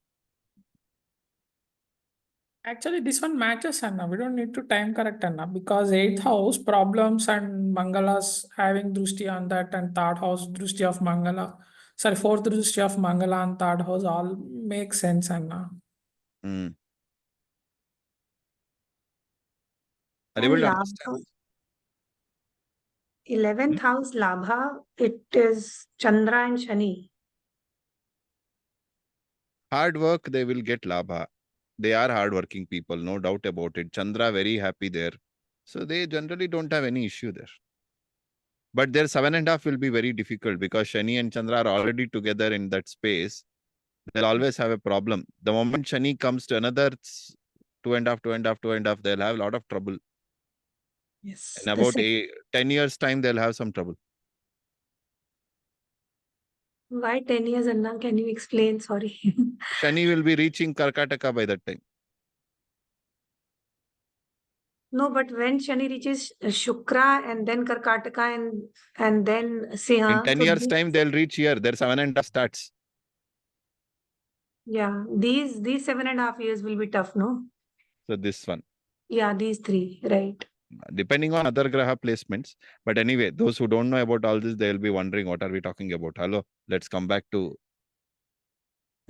Speaker 7: Actually, this one matches, Anna. We don't need to time correct, Anna, because eighth house problems and Mangalas having drushti on that, and third house drushti of Mangala. Sorry, fourth drushti of Mangala and third house all make sense, Anna.
Speaker 1: Mm. Are
Speaker 5: And
Speaker 1: you able to
Speaker 5: Labha,
Speaker 1: understand?
Speaker 5: 11th house Labha, it is Chandra and Shani.
Speaker 1: Hard work, they will get labha. They are hardworking people, no doubt about it. Chandra very happy there. So they generally don't have any issue there. But their 7.5 will be very difficult because Shani and Chandra are already together in that space. They'll always have a problem. The moment Shani comes to another 2.5, 2.5, 2.5, they'll have a lot of trouble.
Speaker 5: Yes.
Speaker 1: In about 10 years' time, they'll have some trouble.
Speaker 5: Why 10 years, Anna? Can you explain? Sorry.
Speaker 1: Shani will be reaching Karkataka by that time.
Speaker 5: No, but when Shani reaches Shukra and then Karkataka and then Siha.
Speaker 1: In 10
Speaker 5: so
Speaker 1: years' time, they'll reach here. Their 7.5 starts.
Speaker 5: Yeah, these 7.5 years will be tough, no?
Speaker 1: So this one.
Speaker 5: Yeah, these three, right.
Speaker 1: Depending on other graha placements. But anyway, those who don't know about all this, they'll be wondering, what are we talking about? Hello, let's come back to,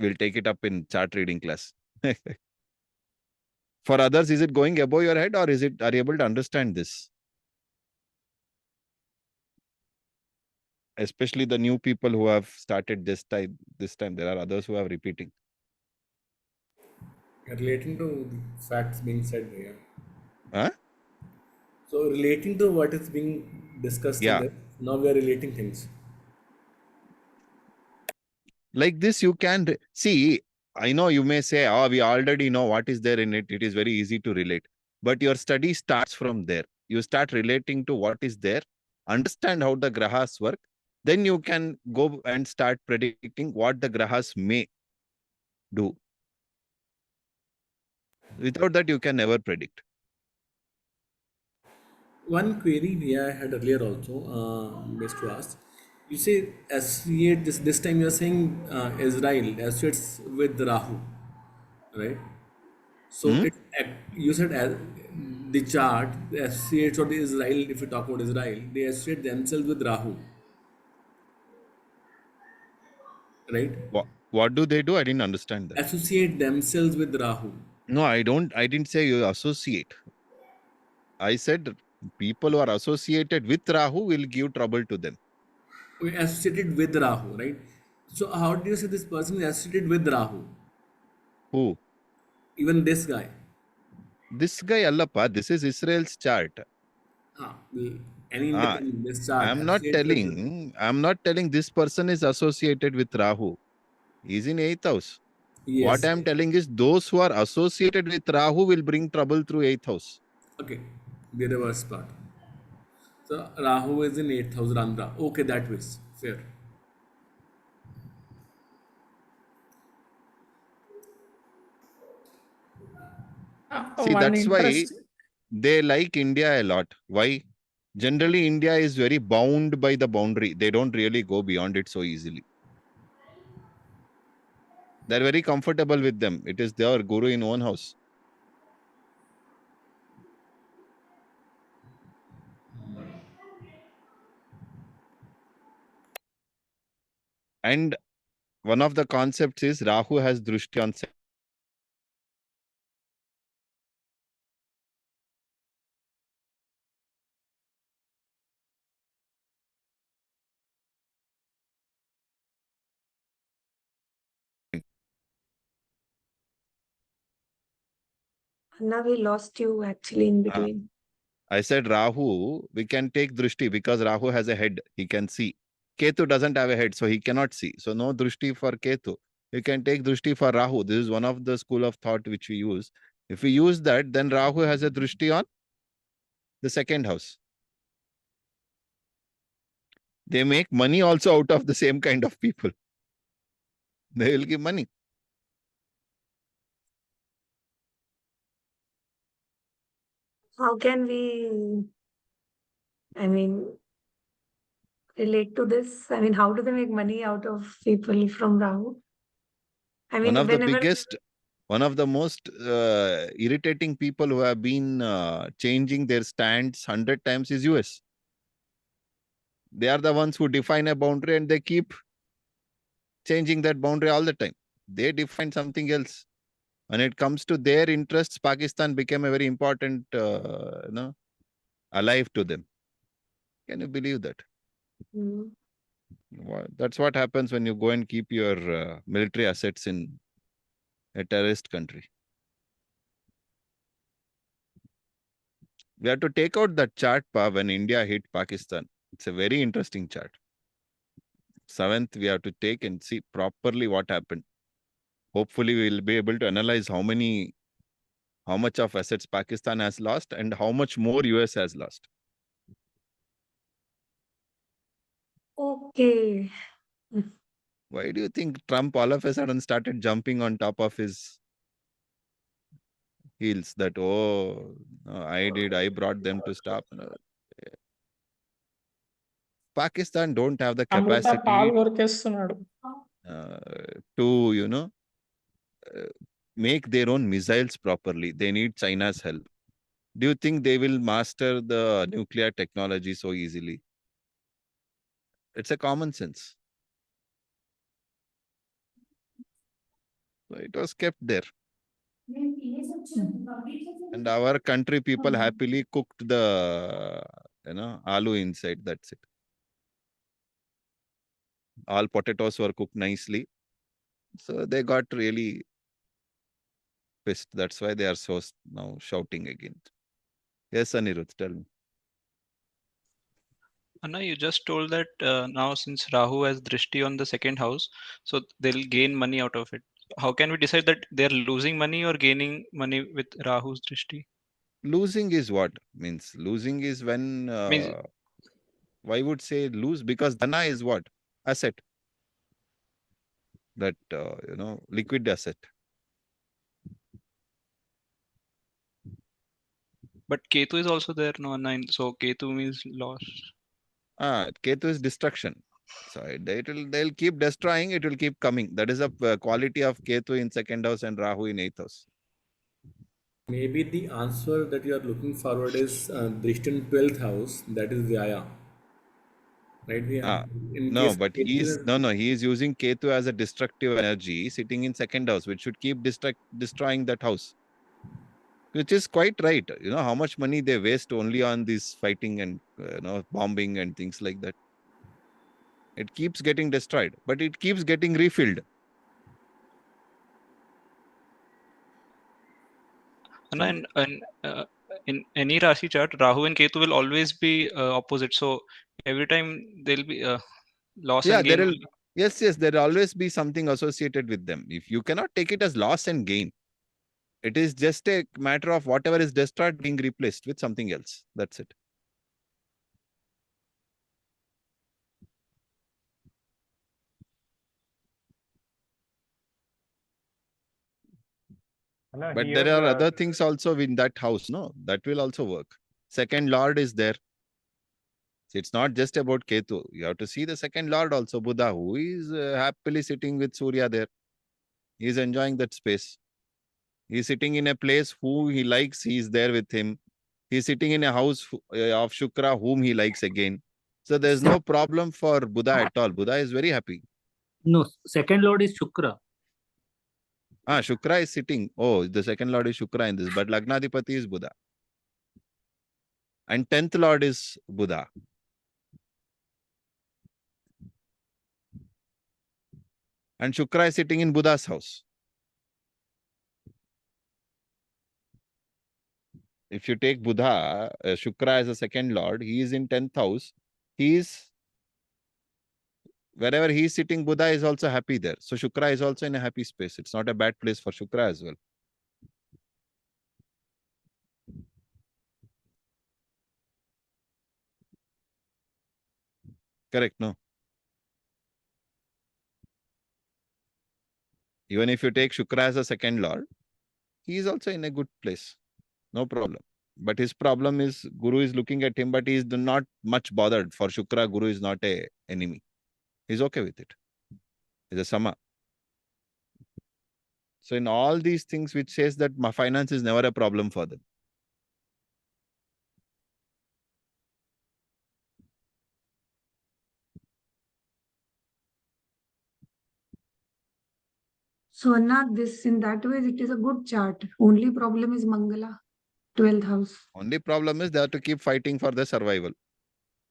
Speaker 1: we'll take it up in chart reading class. For others, is it going above your head or are you able to understand this? Especially the new people who have started this time, there are others who are repeating.
Speaker 2: Relating to the facts being said here.
Speaker 1: Huh?
Speaker 2: So relating to what is being discussed in
Speaker 1: Yeah.
Speaker 2: this, now we are relating things.
Speaker 1: Like this, you can see, I know you may say, oh, we already know what is there in it. It is very easy to relate. But your study starts from there. You start relating to what is there, understand how the grahas work. Then you can go and start predicting what the grahas may do. Without that, you can never predict.
Speaker 2: One query we had earlier also, best to ask. You say associate this time you are saying Israel associates with Rahu, right? So
Speaker 1: Hmm?
Speaker 2: you said as the chart the associates or the Israel, if you talk about Israel, they associate themselves with Rahu, right?
Speaker 1: What do they do? I didn't understand that.
Speaker 2: Associate themselves with Rahu.
Speaker 1: No, I didn't say you associate. I said people who are associated with Rahu will give trouble to them.
Speaker 2: Okay, associated with Rahu, right? So how do you say this person is associated with Rahu?
Speaker 1: Who?
Speaker 2: Even this guy.
Speaker 1: This guy Allappa, this is Israel's chart.
Speaker 2: Any
Speaker 1: Ah,
Speaker 2: Indian in this chart
Speaker 1: I'm not telling this person is associated with Rahu. He's in 8th house. What
Speaker 2: Yes.
Speaker 1: I'm telling is those who are associated with Rahu will bring trouble through 8th house.
Speaker 2: Okay, the reverse part. So Rahu is in 8th house, Randra. Okay, that was fair.
Speaker 1: See,
Speaker 7: One
Speaker 1: that's why
Speaker 7: interest.
Speaker 1: they like India a lot. Why? Generally, India is very bound by the boundary. They don't really go beyond it so easily. They're very comfortable with them. It is their guru in own house. And one of the concepts is Rahu has drushti on
Speaker 5: Anna, we lost you actually in between.
Speaker 1: I said Rahu, we can take drushti because Rahu has a head. He can see. Ketu doesn't have a head, so he cannot see. So no drushti for Ketu. You can take drushti for Rahu. This is one of the school of thought which we use. If we use that, then Rahu has a drushti on the 2nd house. They make money also out of the same kind of people. They will give money.
Speaker 5: how can we, I mean, relate to this? I mean, how do they make money out of people from Rahu? I
Speaker 1: One
Speaker 5: mean,
Speaker 1: of the
Speaker 5: whenever
Speaker 1: biggest, one of the most irritating people who have been changing their stands 100 times is US. They are the ones who define a boundary and they keep changing that boundary all the time. They define something else. When it comes to their interests, Pakistan became a very important, alive to them. Can you believe that?
Speaker 5: Mm.
Speaker 1: That's what happens when you go and keep your military assets in a terrorist country. We have to take out that chart, when India hit Pakistan. It's a very interesting chart. 7th, we have to take and see properly what happened. Hopefully, we'll be able to analyze how much of assets Pakistan has lost and how much more US has lost.
Speaker 5: okay.
Speaker 1: Why do you think Trump all of a sudden started jumping on top of his heels that, oh, no, I brought them to stop? No. Pakistan don't have the
Speaker 7: అమృత
Speaker 1: capacity
Speaker 7: పాలు కొరికేస్తున్నాడు.
Speaker 1: to, make their own missiles properly. They need China's help. Do you think they will master the nuclear technology so easily? It's a common sense. So it was kept there. And our country people happily cooked the, aloo inside. That's it. All potatoes were cooked nicely. So they got really pissed. That's why they are so now shouting again. Yes, Anirudh, tell me.
Speaker 10: Anna, you just told that now since Rahu has drishti on the second house, so they'll gain money out of it. How can we decide that they're losing money or gaining money with Rahu's drishti?
Speaker 1: Losing is what? Means losing is when,
Speaker 10: Means
Speaker 1: why would say lose? Because dhana is what? Asset. That, liquid asset.
Speaker 10: but Ketu is also there, no, nine. So Ketu means loss.
Speaker 1: Ketu is destruction. So they'll keep destroying, it will keep coming. That is a quality of Ketu in second house and Rahu in 8th house.
Speaker 2: Maybe the answer that you are looking forward is Drishtan 12th house, that is Vyaya. Right? In
Speaker 1: No,
Speaker 2: case
Speaker 1: but he is using Ketu as a destructive energy sitting in second house, which should keep destroying that house. Which is quite right. You know how much money they waste only on this fighting and bombing and things like that. It keeps getting destroyed, but it keeps getting refilled.
Speaker 10: And in any Rashi chart, Rahu and Ketu will always be opposite. So every time there'll be loss and gain.
Speaker 1: Yes, there will always be something associated with them. If you cannot take it as loss and gain, it is just a matter of whatever is destroyed being replaced with something else. That's it. But there are other things also in that house, no? That will also work. Second Lord is there. So it's not just about Ketu. You have to see the second Lord also, Buddha, who is happily sitting with Surya there. He is enjoying that space. He is sitting in a place who he likes, he is there with him. He is sitting in a house of Shukra, whom he likes again. So there's no problem for Buddha at all. Buddha is very happy.
Speaker 8: No, second lord is Shukra.
Speaker 1: Shukra is sitting. Oh, the second Lord is Shukra in this, but Lagnadipati is Buddha. And 10th Lord is Buddha. And Shukra is sitting in Buddha's house. If you take Buddha, Shukra as a second Lord, he is in 10th house. Wherever he is sitting, Buddha is also happy there. So Shukra is also in a happy space. It's not a bad place for Shukra as well. Correct, no? Even if you take Shukra as a second Lord, he is also in a good place. No problem. But his problem is Guru is looking at him, but he is not much bothered. For Shukra, Guru is not a enemy. He's okay with it. He's a Sama. So in all these things, which says that my finance is never a problem for them.
Speaker 5: So Anna, this in that way it is a good chart. Only problem is Mangala, 12th house.
Speaker 1: Only problem is they have to keep fighting for their survival.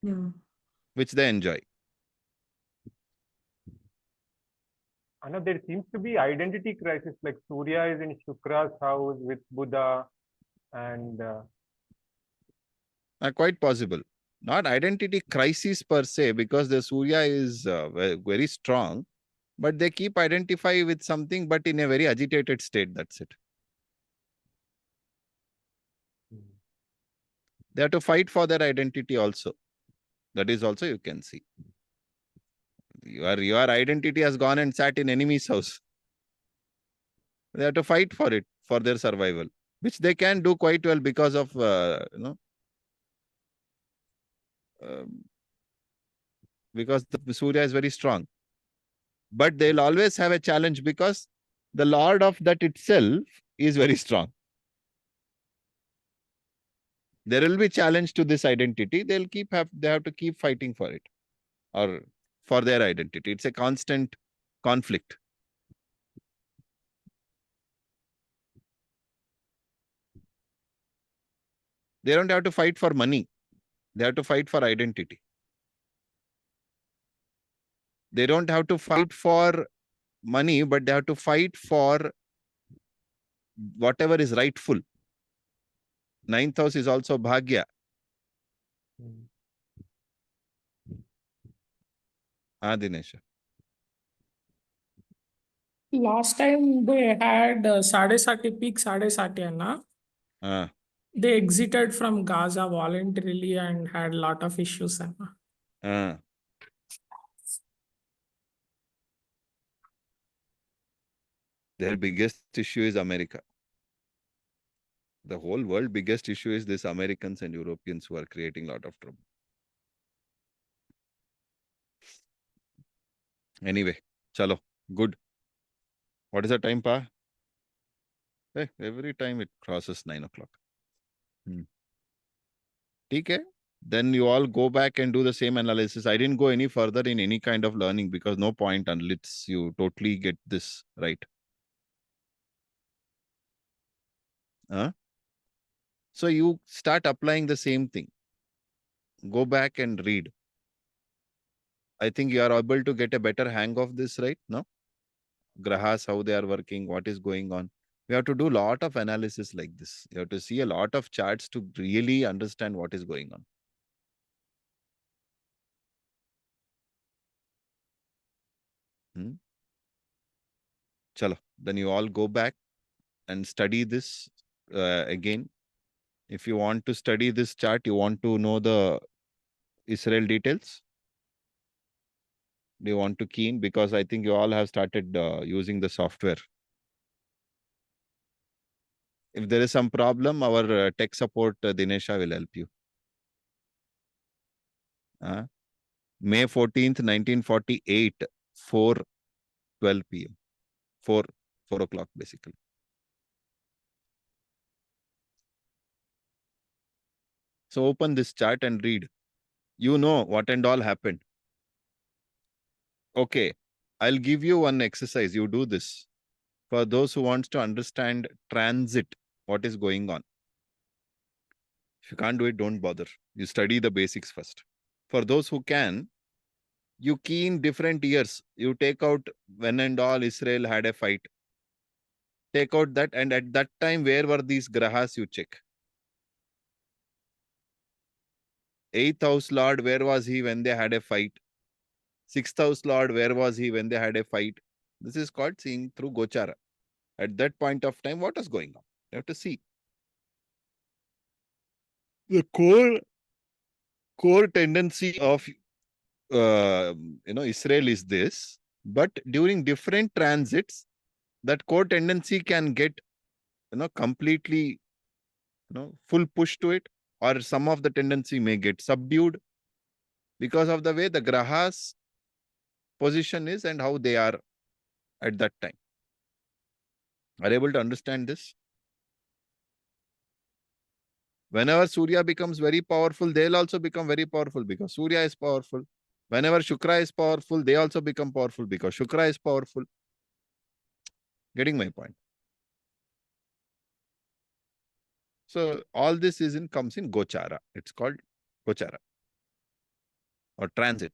Speaker 5: Yeah.
Speaker 1: Which they enjoy.
Speaker 11: Anna, there seems to be identity crisis, like Surya is in Shukra's house with Buddha, and
Speaker 1: quite possible. Not identity crisis per se, because the Surya is very strong, but they keep identify with something, but in a very agitated state. That's it. They have to fight for their identity also. That is also you can see. Your identity has gone and sat in enemy's house. They have to fight for it, for their survival, which they can do quite well because of, because the Surya is very strong. But they'll always have a challenge because the Lord of that itself is very strong. There will be challenge to this identity. They have to keep fighting for it, or for their identity. It's a constant conflict. They don't have to fight for money. They have to fight for identity. They don't have to fight for money, but they have to fight for whatever is rightful. 9th house is also Bhagya. Dinesh.
Speaker 7: Last time they had Sadesati peak Sadesati, Anna. They exited from Gaza voluntarily and had a lot of issues, Anna.
Speaker 1: Their biggest issue is America. The whole world biggest issue is this Americans and Europeans who are creating a lot of trouble. Anyway, chalo, good. What is the time, Pa? Hey, every time it crosses 9 o'clock. Okay. Then you all go back and do the same analysis. I didn't go any further in any kind of learning because no point unless you totally get this right. So you start applying the same thing. Go back and read. I think you are able to get a better hang of this, right? No? Grahas, how they are working, what is going on. We have to do a lot of analysis like this. You have to see a lot of charts to really understand what is going on. Chalo, then you all go back and study this again. If you want to study this chart, you want to know the Israel details. Do you want to key in? Because I think you all have started using the software. If there is some problem, our tech support, Dinesha, will help you. May 14th, 1948, 4:12 p.m. 4 o'clock, basically. So open this chart and read. You know what and all happened. Okay, I'll give you one exercise. You do this. For those who wants to understand transit, what is going on. If you can't do it, don't bother. You study the basics first. For those who can, you key in different years. You take out when and all Israel had a fight. Take out that, and at that time, where were these grahas you check? 8th house lord, where was he when they had a fight? 6th house lord, where was he when they had a fight? This is called seeing through Gochara. At that point of time, what is going on? You have to see. The core tendency of Israel is this, but during different transits, that core tendency can get completely full push to it, or some of the tendency may get subdued because of the way the grahas position is and how they are at that time. Are you able to understand this? Whenever Surya becomes very powerful, they'll also become very powerful because Surya is powerful. Whenever Shukra is powerful, they also become powerful because Shukra is powerful. Getting my point? So all this comes in Gochara. It's called Gochara or transit.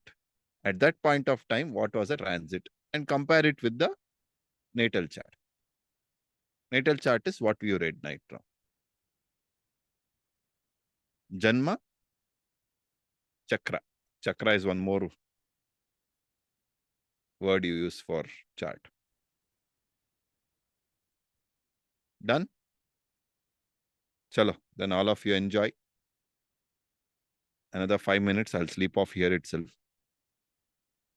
Speaker 1: At that point of time, what was a transit? And compare it with the natal chart. Natal chart is what we read right now. Janma, Chakra. Chakra is one more word you use for chart. Done? Chalo, then all of you enjoy. Another 5 minutes, I'll sleep off here itself.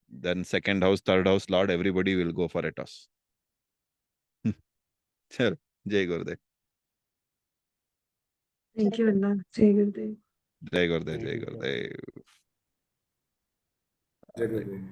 Speaker 1: Then second house, third house, Lord, everybody will go for a toss. Chalo, Jai Gurudev.
Speaker 5: Thank you, Allah. Jai Gurudev.
Speaker 1: Jai Gurudev, Jai Gurudev.
Speaker 2: Jai Gurudev.